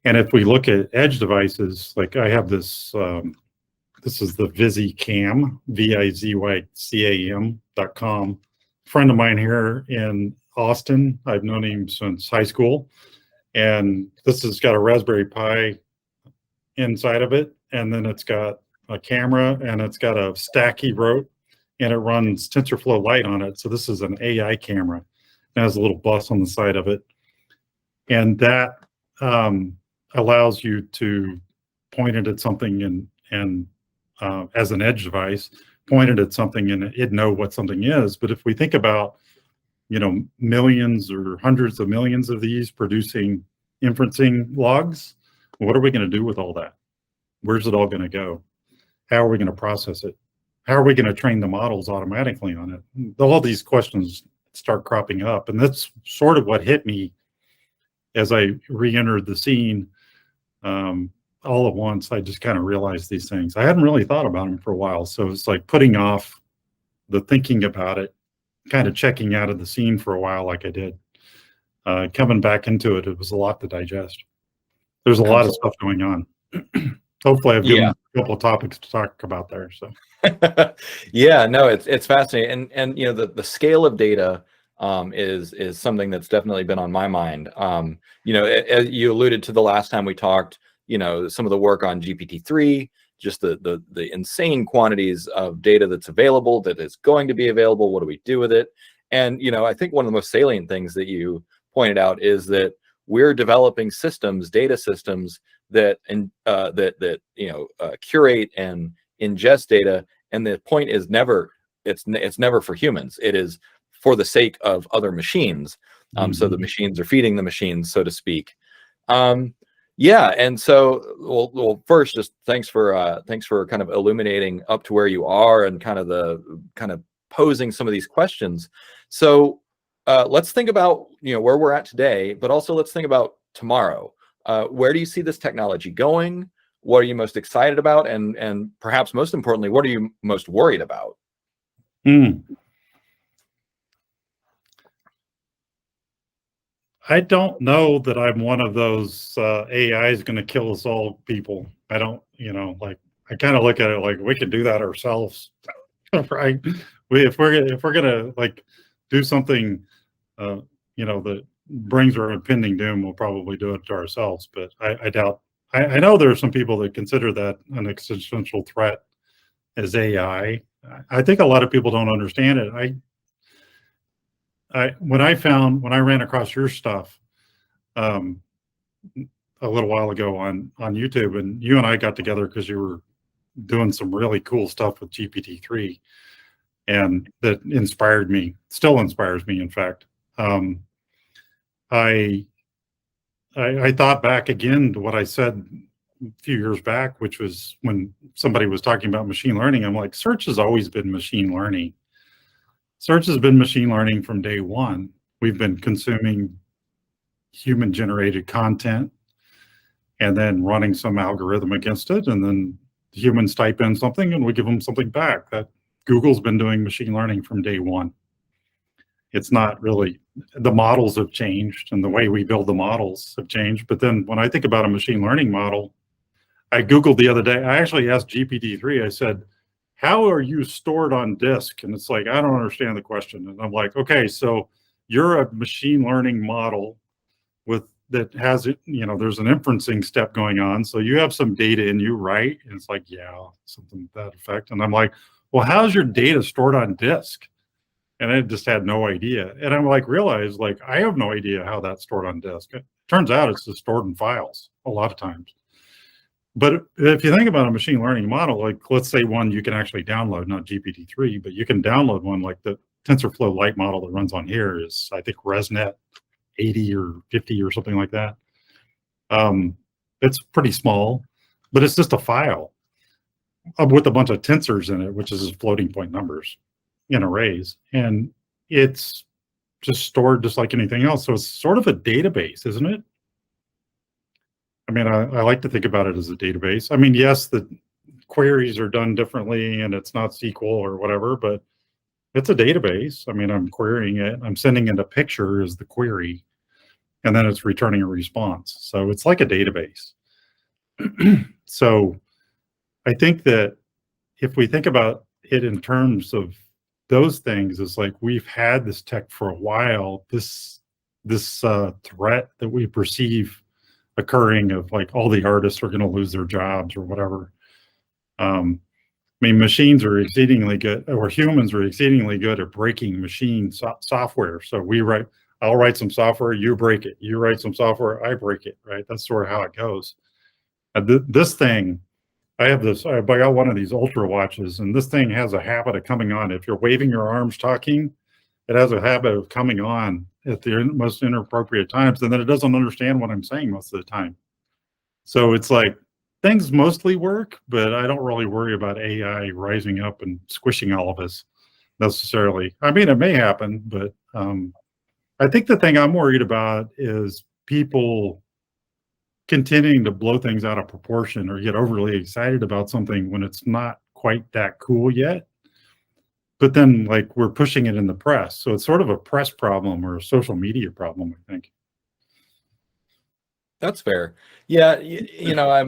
And if we look at edge devices, like I have this, this is the VizyCam, VIZYCAM.com. Friend of mine here in Austin. I've known him since high school. And this has got a Raspberry Pi inside of it. And then it's got a camera and it's got a stack he wrote, and it runs TensorFlow Lite on it. So this is an AI camera. It has a little bus on the side of it. And that allows you to point it at something and as an edge device, point it at something and it know what something is. But if we think about, millions or hundreds of millions of these producing inferencing logs, what are we going to do with all that? Where's it all going to go? How are we going to process it? How are we going to train the models automatically on it? All these questions start cropping up. And that's sort of what hit me as I re-entered the scene. All at once, I just kind of realized these things. I hadn't really thought about them for a while. So it's like putting off the thinking about it, kind of checking out of the scene for a while like I did. Coming back into it, it was a lot to digest. There's a lot of stuff going on. Hopefully I've given a couple of topics to talk about there. So yeah, no, it's fascinating. And the scale of data is something that's definitely been on my mind. As you alluded to the last time we talked, some of the work on GPT-3, just the insane quantities of data that's available, that is going to be available. What do we do with it? And I think one of the most salient things that you pointed out is that we're developing systems, data systems that curate and ingest data. And the point is never, it's never for humans. It is for the sake of other machines. So the machines are feeding the machines, so to speak. Yeah, and so well, first, just thanks for kind of illuminating up to where you are and kind of posing some of these questions. So let's think about where we're at today, but also let's think about tomorrow. Where do you see this technology going? What are you most excited about, and perhaps most importantly, what are you most worried about? I don't know that I'm one of those AI is going to kill us all people. I don't, like I kind of look at it like we can do that ourselves, right? If we're gonna like do something, that brings our impending doom, we'll probably do it to ourselves. But I doubt. I know there are some people that consider that an existential threat as AI. I think a lot of people don't understand it. When I ran across your stuff a little while ago on YouTube, and you and I got together because you were doing some really cool stuff with GPT-3. and that inspired me, still inspires me, in fact. Um, I, I thought back again to what I said a few years back, which was when somebody was talking about machine learning. I'm like, search has always been machine learning. Search has been machine learning from day one. We've been consuming human generated content and then running some algorithm against it. And then humans type in something and we give them something back. That Google's been doing machine learning from day one. It's not really, the models have changed and the way we build the models have changed. But then when I think about a machine learning model, I Googled the other day, I actually asked GPT-3, I said, how are you stored on disk? And it's like, I don't understand the question. And I'm like, okay, so you're a machine learning model with that has it, there's an inferencing step going on. So you have some data in you, right? And it's like, yeah, something to that effect. And I'm like, well, how's your data stored on disk? And I just had no idea. And I'm like, realized like, I have no idea how that's stored on disk. It turns out it's just stored in files a lot of times. But if you think about a machine learning model, like let's say one you can actually download, not GPT-3, but you can download one like the TensorFlow Lite model that runs on here is, I think, ResNet 80 or 50 or something like that. It's pretty small, but it's just a file with a bunch of tensors in it, which is floating point numbers in arrays. And it's just stored just like anything else. So it's sort of a database, isn't it? I mean, I like to think about it as a database. I mean, yes, the queries are done differently and it's not SQL or whatever, but it's a database. I mean, I'm querying it. I'm sending it a picture as the query, and then it's returning a response. So it's like a database. So I think that if we think about it in terms of those things, it's like we've had this tech for a while, this threat that we perceive occurring of like all the artists are going to lose their jobs or whatever. I mean, machines are exceedingly good, or humans are exceedingly good at breaking machine software. So I'll write some software, you break it. You write some software, I break it, right? That's sort of how it goes. This thing, I got one of these Ultra watches, and this thing has a habit of coming on. If you're waving your arms talking, it has a habit of coming on at the most inappropriate times, and then it doesn't understand what I'm saying most of the time. So it's like things mostly work, but I don't really worry about AI rising up and squishing all of us necessarily. I mean, it may happen, but I think the thing I'm worried about is people continuing to blow things out of proportion or get overly excited about something when it's not quite that cool yet. But then like we're pushing it in the press. So it's sort of a press problem or a social media problem, I think. That's fair. Yeah, I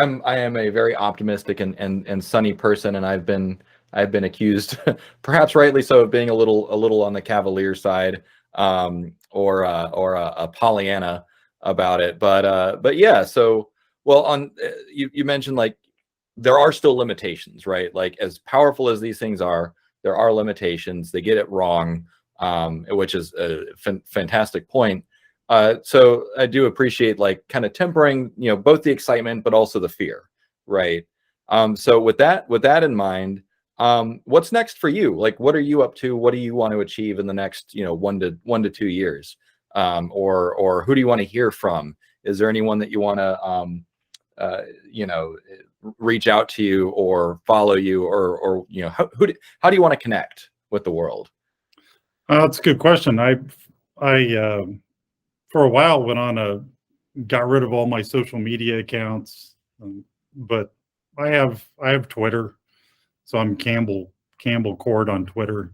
am a very optimistic and sunny person, and I've been accused, perhaps rightly so, of being a little on the cavalier side, or a Pollyanna about it. But yeah, so well, you mentioned like there are still limitations, right? Like as powerful as these things are, there are limitations. They get it wrong, which is a fantastic point. So I do appreciate like kind of tempering, both the excitement but also the fear, right? So with that in mind, what's next for you? Like, what are you up to? What do you want to achieve in the next, 1 to 2 years? Or who do you want to hear from? Is there anyone that you want to, reach out to you or follow you, or how do you want to connect with the world? That's a good question. I for a while got rid of all my social media accounts, but I have Twitter, so I'm Campbell Cord on Twitter,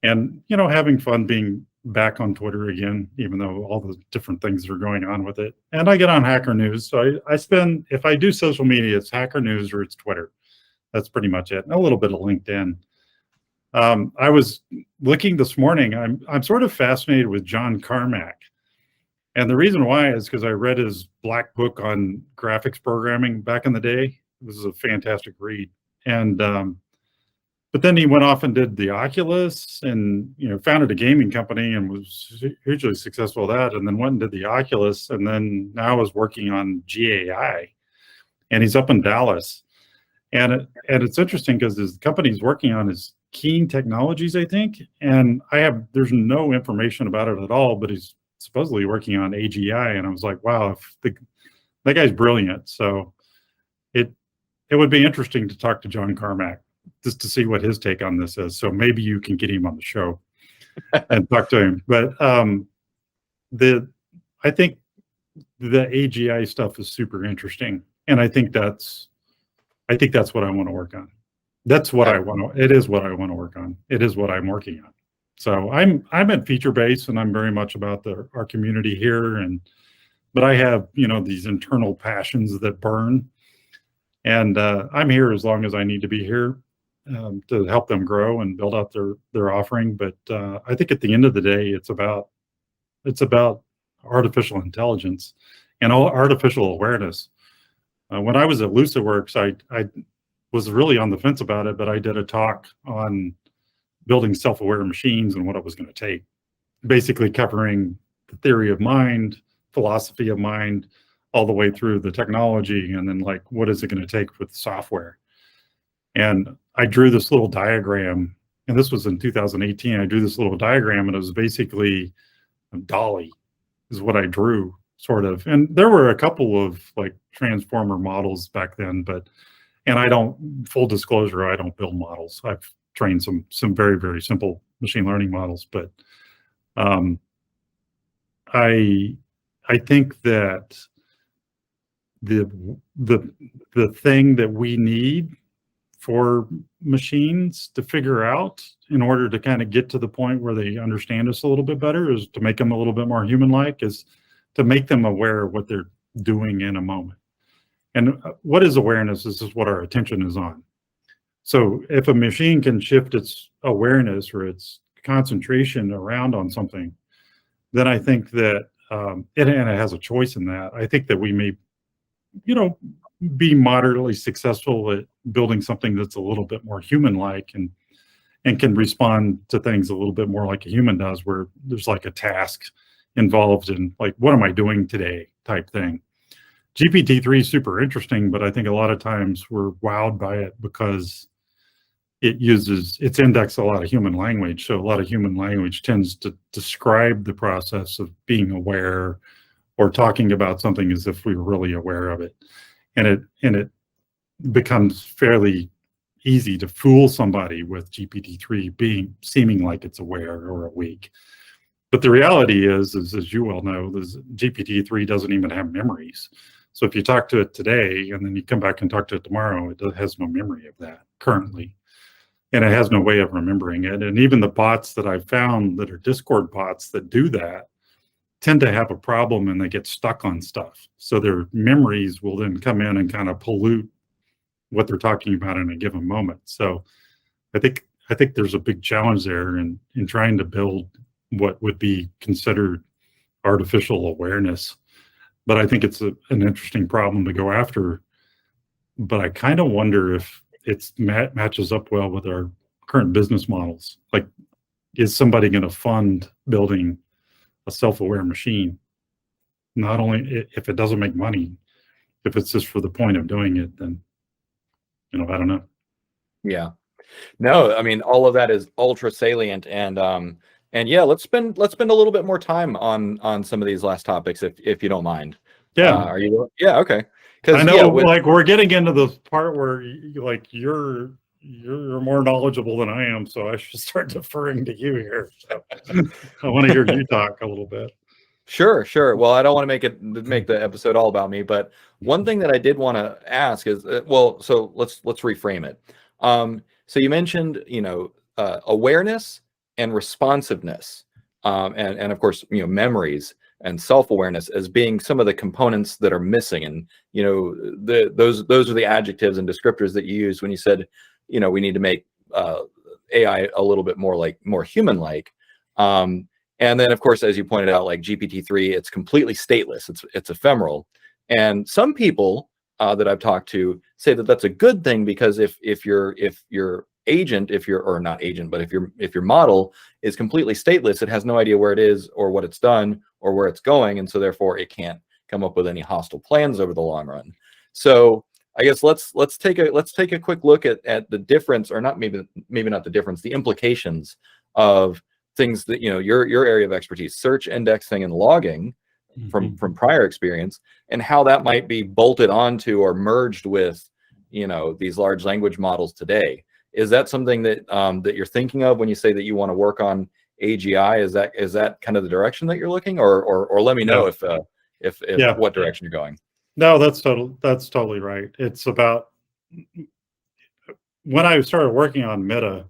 and having fun being back on Twitter again, even though all the different things are going on with it. And I get on Hacker News, so I spend, if I do social media, it's Hacker News or it's Twitter. That's pretty much it. And a little bit of LinkedIn. I was looking this morning. I'm sort of fascinated with John Carmack. And the reason why is because I read his black book on graphics programming back in the day. This is a fantastic read. And but then he went off and did the Oculus and founded a gaming company and was hugely successful at that. And then went and did the Oculus, and then now is working on GAI. And he's up in Dallas. And it's interesting because his company he's working on is Keen Technologies, I think. And there's no information about it at all, but he's supposedly working on AGI. And I was like, wow, that guy's brilliant. So it would be interesting to talk to John Carmack just to see what his take on this is. So maybe you can get him on the show and talk to him. But I think the AGI stuff is super interesting, and I think that's what I want to work on. That's what I want to. It is what I want to work on. It is what I'm working on. So I'm at Feature Base, and I'm very much about our community here, but I have these internal passions that burn. And I'm here as long as I need to be here to help them grow and build out their offering. But I think at the end of the day, it's about artificial intelligence and all artificial awareness. When I was at LucidWorks, I was really on the fence about it, but I did a talk on building self-aware machines and what it was going to take, basically covering the theory of mind, philosophy of mind, all the way through the technology, and then like, what is it going to take with software? And I drew this little diagram, and this was in 2018. I drew this little diagram, and it was basically Dolly is what I drew, sort of. And there were a couple of like transformer models back then, and I don't, full disclosure, I don't build models. I've trained some very, very simple machine learning models, but I think that the thing that we need for machines to figure out in order to kind of get to the point where they understand us a little bit better is to make them a little bit more human-like, is to make them aware of what they're doing in a moment. And what is awareness? This is what our attention is on. So if a machine can shift its awareness or its concentration around on something, then I think that, and it has a choice in that, I think that we may be moderately successful at building something that's a little bit more human-like and can respond to things a little bit more like a human does, where there's like a task involved in like, what am I doing today type thing. GPT-3 is super interesting, but I think a lot of times we're wowed by it because it's indexed a lot of human language. So a lot of human language tends to describe the process of being aware or talking about something as if we were really aware of it. And it becomes fairly easy to fool somebody with GPT-3 seeming like it's aware or awake. But the reality is as you well know, GPT-3 doesn't even have memories. So if you talk to it today and then you come back and talk to it tomorrow, it has no memory of that currently. And it has no way of remembering it. And even the bots that I've found that are Discord bots that do that tend to have a problem, and they get stuck on stuff. So their memories will then come in and kind of pollute what they're talking about in a given moment. So I think there's a big challenge there in trying to build what would be considered artificial awareness. But I think it's an interesting problem to go after. But I kind of wonder if it matches up well with our current business models. Like, is somebody going to fund building a self-aware machine? Not only if it doesn't make money, if it's just for the point of doing it, then, I don't know. Yeah. No, I mean, all of that is ultra salient, and yeah, let's spend a little bit more time on some of these last topics, if you don't mind. Yeah. Are you? Yeah. Okay. I know, like, we're getting into the part where you're more knowledgeable than I am, so I should start deferring to you here. So I want to hear you talk a little bit. Sure. Well, I don't want to make the episode all about me, but one thing that I did want to ask is, so let's reframe it. So you mentioned, awareness and responsiveness, and of course, memories and self-awareness as being some of the components that are missing. And, those are the adjectives and descriptors that you use when you said, we need to make AI a little bit more human-like. And then, of course, as you pointed out, like GPT-3, it's completely stateless. It's ephemeral. And some people that I've talked to say that that's a good thing, because if your agent, or not agent, but if your model is completely stateless, it has no idea where it is or what it's done or where it's going, and so therefore it can't come up with any hostile plans over the long run. So I guess let's take a quick look at the difference, or not, maybe not the difference, the implications of things that, your area of expertise, search, indexing, and logging, from prior experience, and how that might be bolted onto or merged with these large language models today. Is that something that that you're thinking of when you say that you want to work on AGI? Is that kind of the direction that you're looking, or let me know if what direction you're going? No, that's totally right. It's about, when I started working on Meta,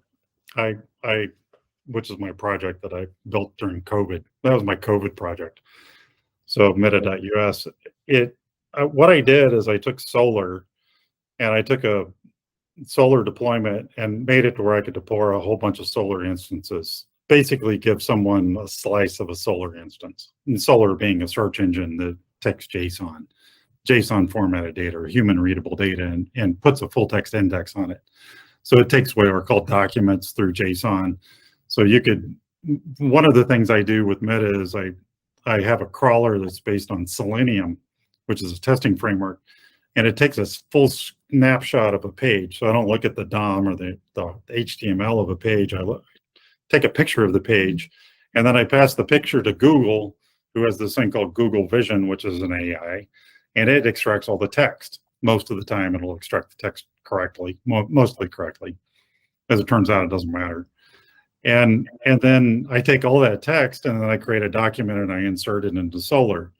I which is my project that I built during COVID. That was my COVID project. So meta.us. What I did is I took Solar, and I took a Solar deployment and made it to where I could deploy a whole bunch of Solar instances. Basically give someone a slice of a Solar instance. And Solar being a search engine that takes JSON formatted data or human readable data and puts a full text index on it. So it takes what are called documents through JSON. So one of the things I do with Meta is I have a crawler that's based on Selenium, which is a testing framework, and it takes a full snapshot of a page. So I don't look at the DOM or the HTML of a page. I take a picture of the page, and then I pass the picture to Google, who has this thing called Google Vision, which is an AI, and it extracts all the text. Most of the time, it'll extract the text correctly, mostly correctly. As it turns out, it doesn't matter. And then I take all that text, and then I create a document, and I insert it into Solar.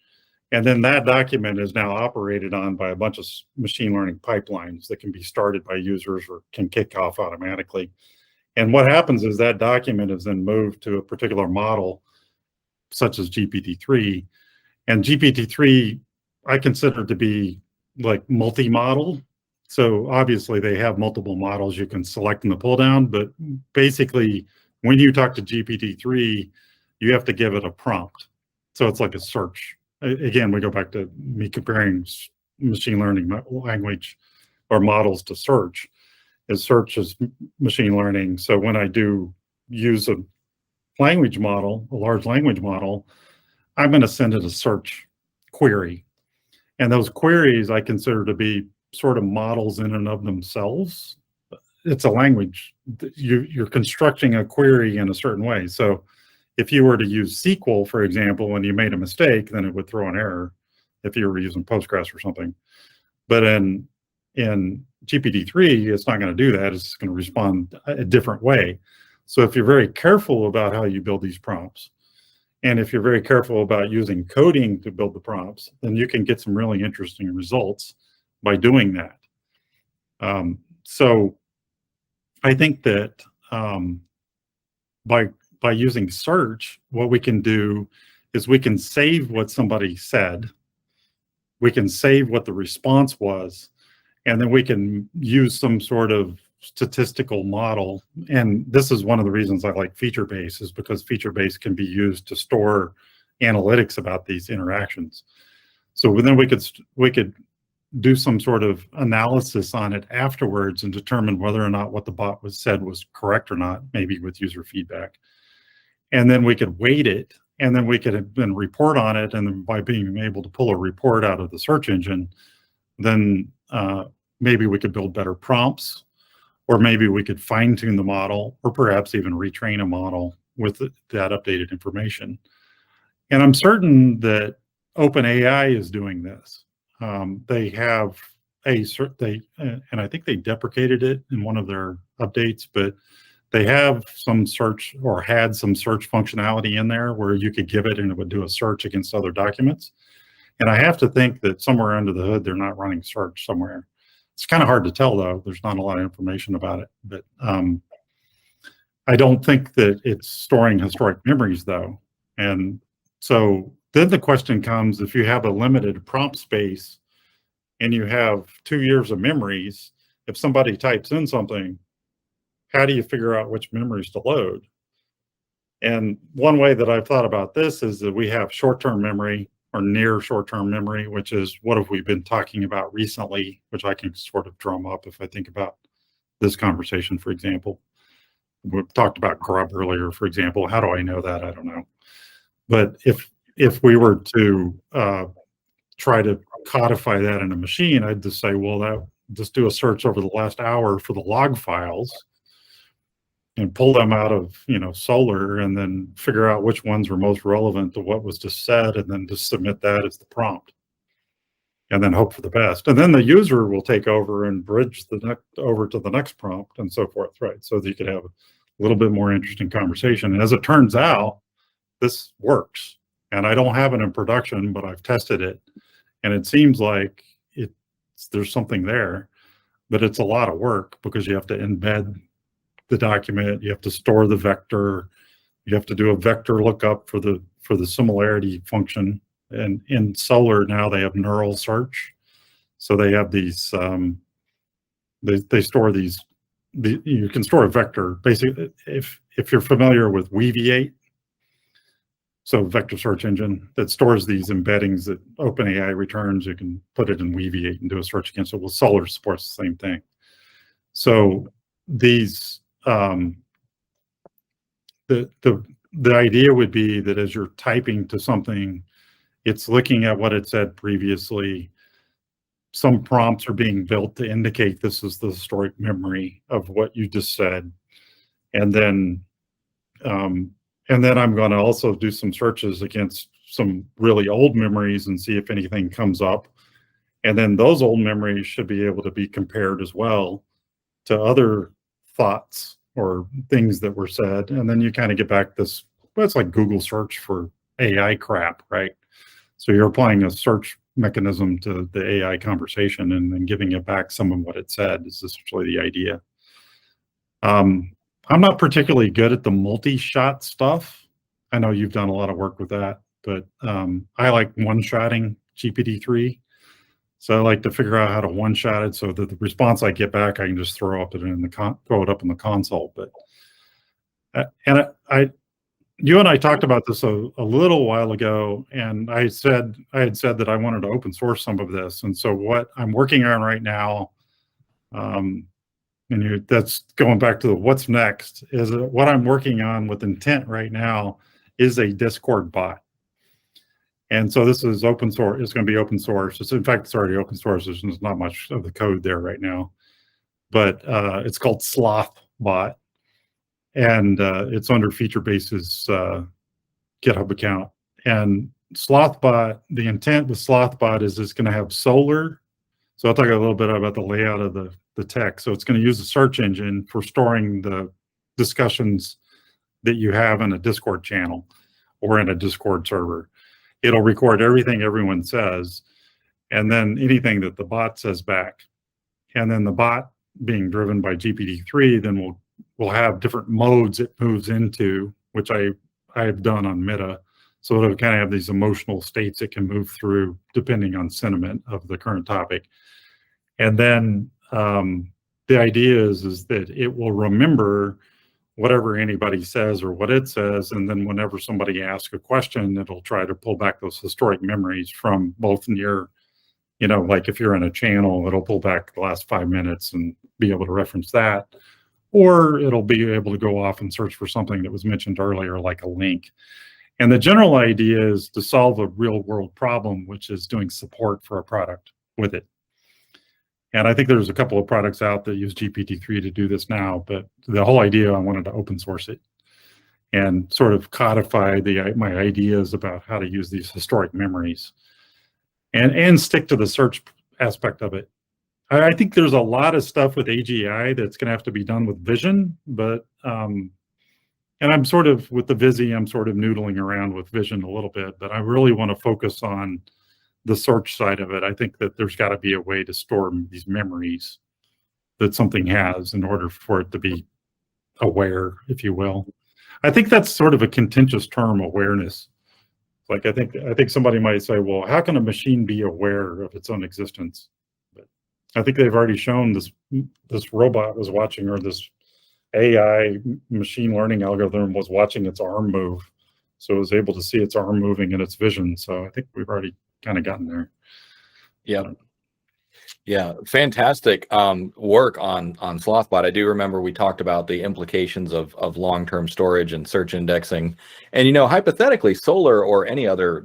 And then that document is now operated on by a bunch of machine learning pipelines that can be started by users or can kick off automatically. And what happens is that document is then moved to a particular model, such as GPT-3. And GPT-3, I consider to be like multi-model. So obviously they have multiple models you can select in the pull down, but basically when you talk to GPT-3, you have to give it a prompt. So it's like a search. Again, we go back to me comparing machine learning language or models to search. Search is machine learning. So when I do use a language model, a large language model, I'm going to send it a search query. And those queries I consider to be sort of models in and of themselves. It's a language. You're constructing a query in a certain way. So if you were to use SQL, for example, and you made a mistake, then it would throw an error if you were using Postgres or something. But in GPT-3, it's not going to do that. It's just going to respond a different way. So if you're very careful about how you build these prompts, and if you're very careful about using coding to build the prompts, then you can get some really interesting results by doing that. So I think that by using search, what we can do is we can save what somebody said. We can save what the response was, and then we can use some sort of statistical model. And this is one of the reasons I like feature-based, is because feature-based can be used to store analytics about these interactions. So then we could do some sort of analysis on it afterwards and determine whether or not what the bot said was correct or not, maybe with user feedback. And then we could weight it, and then we could then report on it. And then by being able to pull a report out of the search engine, then maybe we could build better prompts, or maybe we could fine tune the model, or perhaps even retrain a model with that updated information. And I'm certain that OpenAI is doing this. They have and I think they deprecated it in one of their updates, but they have some search, or had some search functionality in there where you could give it and it would do a search against other documents. And I have to think that somewhere under the hood, they're not running search somewhere. It's kind of hard to tell, though. There's not a lot of information about it. But I don't think that it's storing historic memories, though. And so then the question comes, if you have a limited prompt space and you have 2 years of memories, if somebody types in something, how do you figure out which memories to load? And one way that I've thought about this is that we have short-term memory, or near short-term memory, which is what have we been talking about recently, which I can sort of drum up if I think about this conversation, for example. We talked about grub earlier, for example. How do I know that? I don't know. But if we were to try to codify that in a machine, I'd just say, well, just do a search over the last hour for the log files and pull them out of, Solar, and then figure out which ones were most relevant to what was just said, and then just submit that as the prompt, and then hope for the best. And then the user will take over and bridge over to the next prompt, and so forth, right? So that you could have a little bit more interesting conversation. And as it turns out, this works. And I don't have it in production, but I've tested it, and it seems like there's something there, but it's a lot of work because you have to embed the document, you have to store the vector, you have to do a vector lookup for the similarity function. And in Solar now they have neural search, so they have these they store these. You can store a vector basically if you're familiar with Weaviate. So vector search engine that stores these embeddings that OpenAI returns, you can put it in Weaviate and do a search against it. Well, Solar supports the same thing. So these the idea would be that as you're typing to something, it's looking at what it said previously. Some prompts are being built to indicate this is the historic memory of what you just said, and then I'm going to also do some searches against some really old memories and see if anything comes up. And then those old memories should be able to be compared as well to other thoughts or things that were said. And then you kind of get back this, well, it's like Google search for AI crap, right? So you're applying a search mechanism to the AI conversation and then giving it back some of what it said is essentially the idea. I'm not particularly good at the multi-shot stuff. I know you've done a lot of work with that, but I like one-shotting GPT-3. So I like to figure out how to one-shot it so that the response I get back, I can just throw it up in the console. But you and I talked about this a little while ago, and I had said that I wanted to open source some of this. And so what I'm working on right now, that's going back to what's next, is what I'm working on with intent right now is a Discord bot. And so this is open source. It's going to be open source. In fact, it's already open source. There's not much of the code there right now, but it's called Slothbot, and it's under FeatureBase's GitHub account. And Slothbot, the intent with Slothbot is it's going to have Solar. So I'll talk a little bit about the layout of the tech. So it's going to use a search engine for storing the discussions that you have in a Discord channel or in a Discord server. It'll record everything everyone says, and then anything that the bot says back. And then the bot, being driven by GPT-3, then will have different modes it moves into, which I've done on Meta. So it'll kind of have these emotional states it can move through depending on sentiment of the current topic. And then the idea is that it will remember whatever anybody says or what it says, and then whenever somebody asks a question, it'll try to pull back those historic memories from both near, like if you're in a channel, it'll pull back the last 5 minutes and be able to reference that, or it'll be able to go off and search for something that was mentioned earlier, like a link. And the general idea is to solve a real world problem, which is doing support for a product with it. And I think there's a couple of products out that use GPT-3 to do this now, but the whole idea, I wanted to open source it and sort of codify my ideas about how to use these historic memories and stick to the search aspect of it. I think there's a lot of stuff with AGI that's going to have to be done with vision, but and I'm sort of with the Visi, I'm sort of noodling around with vision a little bit, but I really want to focus on the search side of it. I think that there's got to be a way to store these memories that something has in order for it to be aware, if you will. I think that's sort of a contentious term, awareness. Like I think somebody might say, well, how can a machine be aware of its own existence? But I think they've already shown this robot was watching, or this AI machine learning algorithm was watching its arm move. So it was able to see its arm moving in its vision. So I think we've already kind of gotten there. Yeah. Yeah, fantastic work on Slothbot. I do remember we talked about the implications of long-term storage and search indexing, and hypothetically, Solr or any other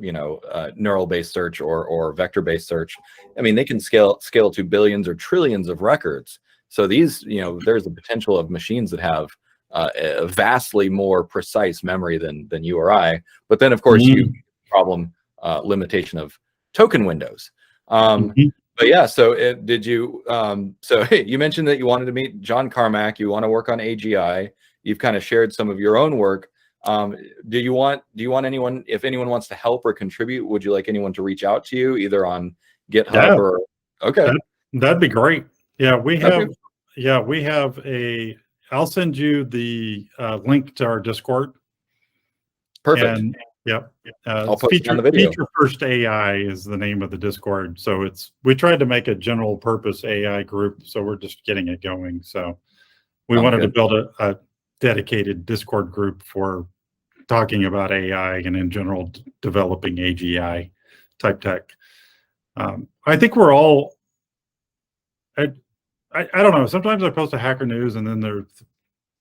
neural-based search or vector-based search. I mean, they can scale to billions or trillions of records. So these, there's a potential of machines that have a vastly more precise memory than you or I. But then, of course, you problem limitation of token windows. But yeah, so did you? So hey, you mentioned that you wanted to meet John Carmack. You want to work on AGI. You've kind of shared some of your own work. Do you want anyone? If anyone wants to help or contribute, would you like anyone to reach out to you either on GitHub or? Okay, that'd be great. Yeah, we have. Okay. Yeah, we have a. I'll send you the link to our Discord. Perfect. And yep. I'll post it on the video. Feature First AI is the name of the Discord. So we tried to make a general purpose AI group. So we're just getting it going. So we wanted to build a dedicated Discord group for talking about AI and in general developing AGI type tech. I think we're all, I don't know. Sometimes I post a Hacker News and then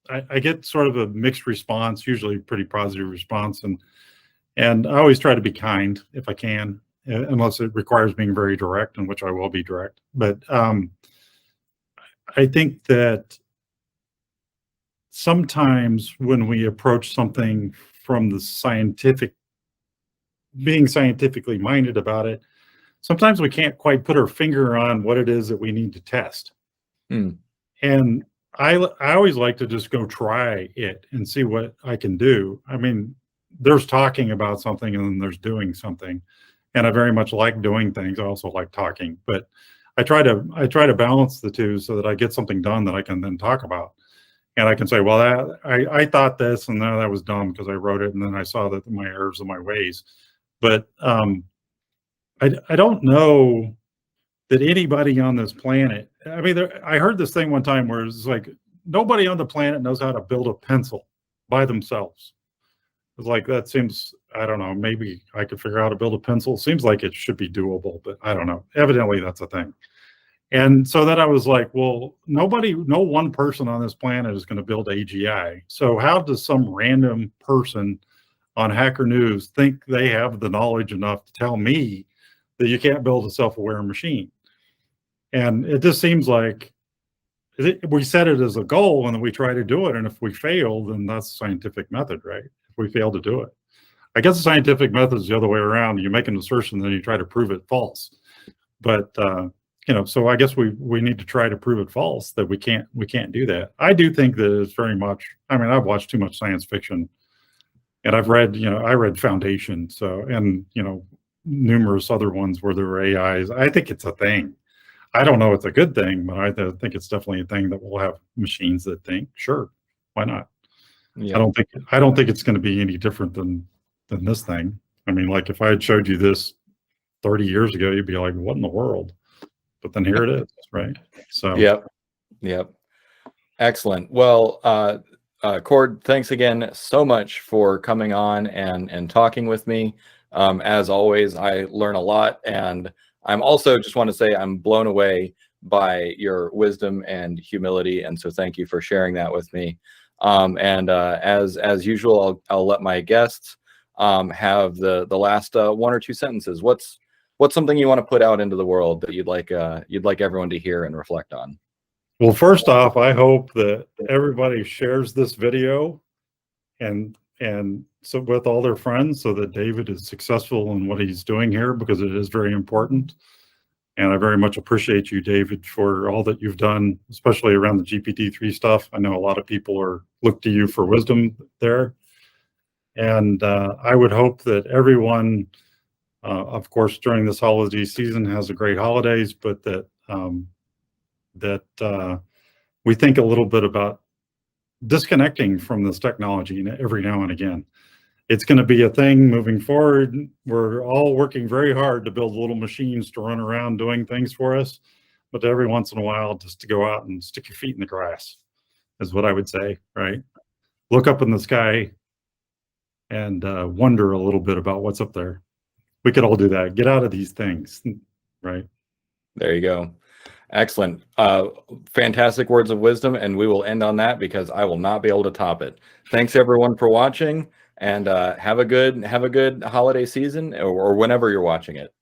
I get sort of a mixed response, usually pretty positive response. And I always try to be kind if I can, unless it requires being very direct, in which I will be direct. But I think that sometimes when we approach something from the being scientifically minded about it, sometimes we can't quite put our finger on what it is that we need to test. And I always like to just go try it and see what I can do. I mean, there's talking about something and then there's doing something. And I very much like doing things. I also like talking, but I try to balance the two so that I get something done that I can then talk about. And I can say, well, I thought this and that was dumb because I wrote it. And then I saw that my errors and my ways. But I don't know that anybody on this planet, I mean, I heard this thing one time where it's like, nobody on the planet knows how to build a pencil by themselves. It's like, that seems, I don't know, maybe I could figure out how to build a pencil. Seems like it should be doable, but I don't know. Evidently, that's a thing. And so then I was like, well, no one person on this planet is going to build AGI. So how does some random person on Hacker News think they have the knowledge enough to tell me that you can't build a self-aware machine? And it just seems like we set it as a goal and then we try to do it. And if we fail, then that's the scientific method, right? If we fail to do it. I guess the scientific method is the other way around. You make an assertion, then you try to prove it false. But, so I guess we need to try to prove it false, that we can't do that. I do think that it's very much, I mean, I've watched too much science fiction and I've read, I read Foundation. So, and, numerous other ones where there were AIs. I think it's a thing. I don't know it's a good thing, but I think it's definitely a thing that we'll have machines that think, sure, why not? Yeah. I don't think it's going to be any different than this thing. I mean, like if I had showed you this 30 years ago, you'd be like, what in the world? But then here it is, right? So Yep. Excellent. Well, Cord, thanks again so much for coming on and talking with me. As always, I learn a lot, and I'm also just want to say I'm blown away by your wisdom and humility, and so thank you for sharing that with me. As usual, I'll let my guests have the last one or two sentences. What's something you want to put out into the world that you'd like everyone to hear and reflect on? Well, first off, I hope that everybody shares this video and so with all their friends so that David is successful in what he's doing here, because it is very important. And I very much appreciate you, David, for all that you've done, especially around the GPT-3 stuff. I know a lot of people look to you for wisdom there. And I would hope that everyone, of course, during this holiday season has a great holidays, but that we think a little bit about disconnecting from this technology every now and again. It's going to be a thing moving forward. We're all working very hard to build little machines to run around doing things for us, but every once in a while, just to go out and stick your feet in the grass is what I would say, right? Look up in the sky and wonder a little bit about what's up there. We could all do that. Get out of these things, right? There you go. Excellent. Fantastic words of wisdom, and we will end on that because I will not be able to top it. Thanks everyone for watching, and have a good holiday season or whenever you're watching it.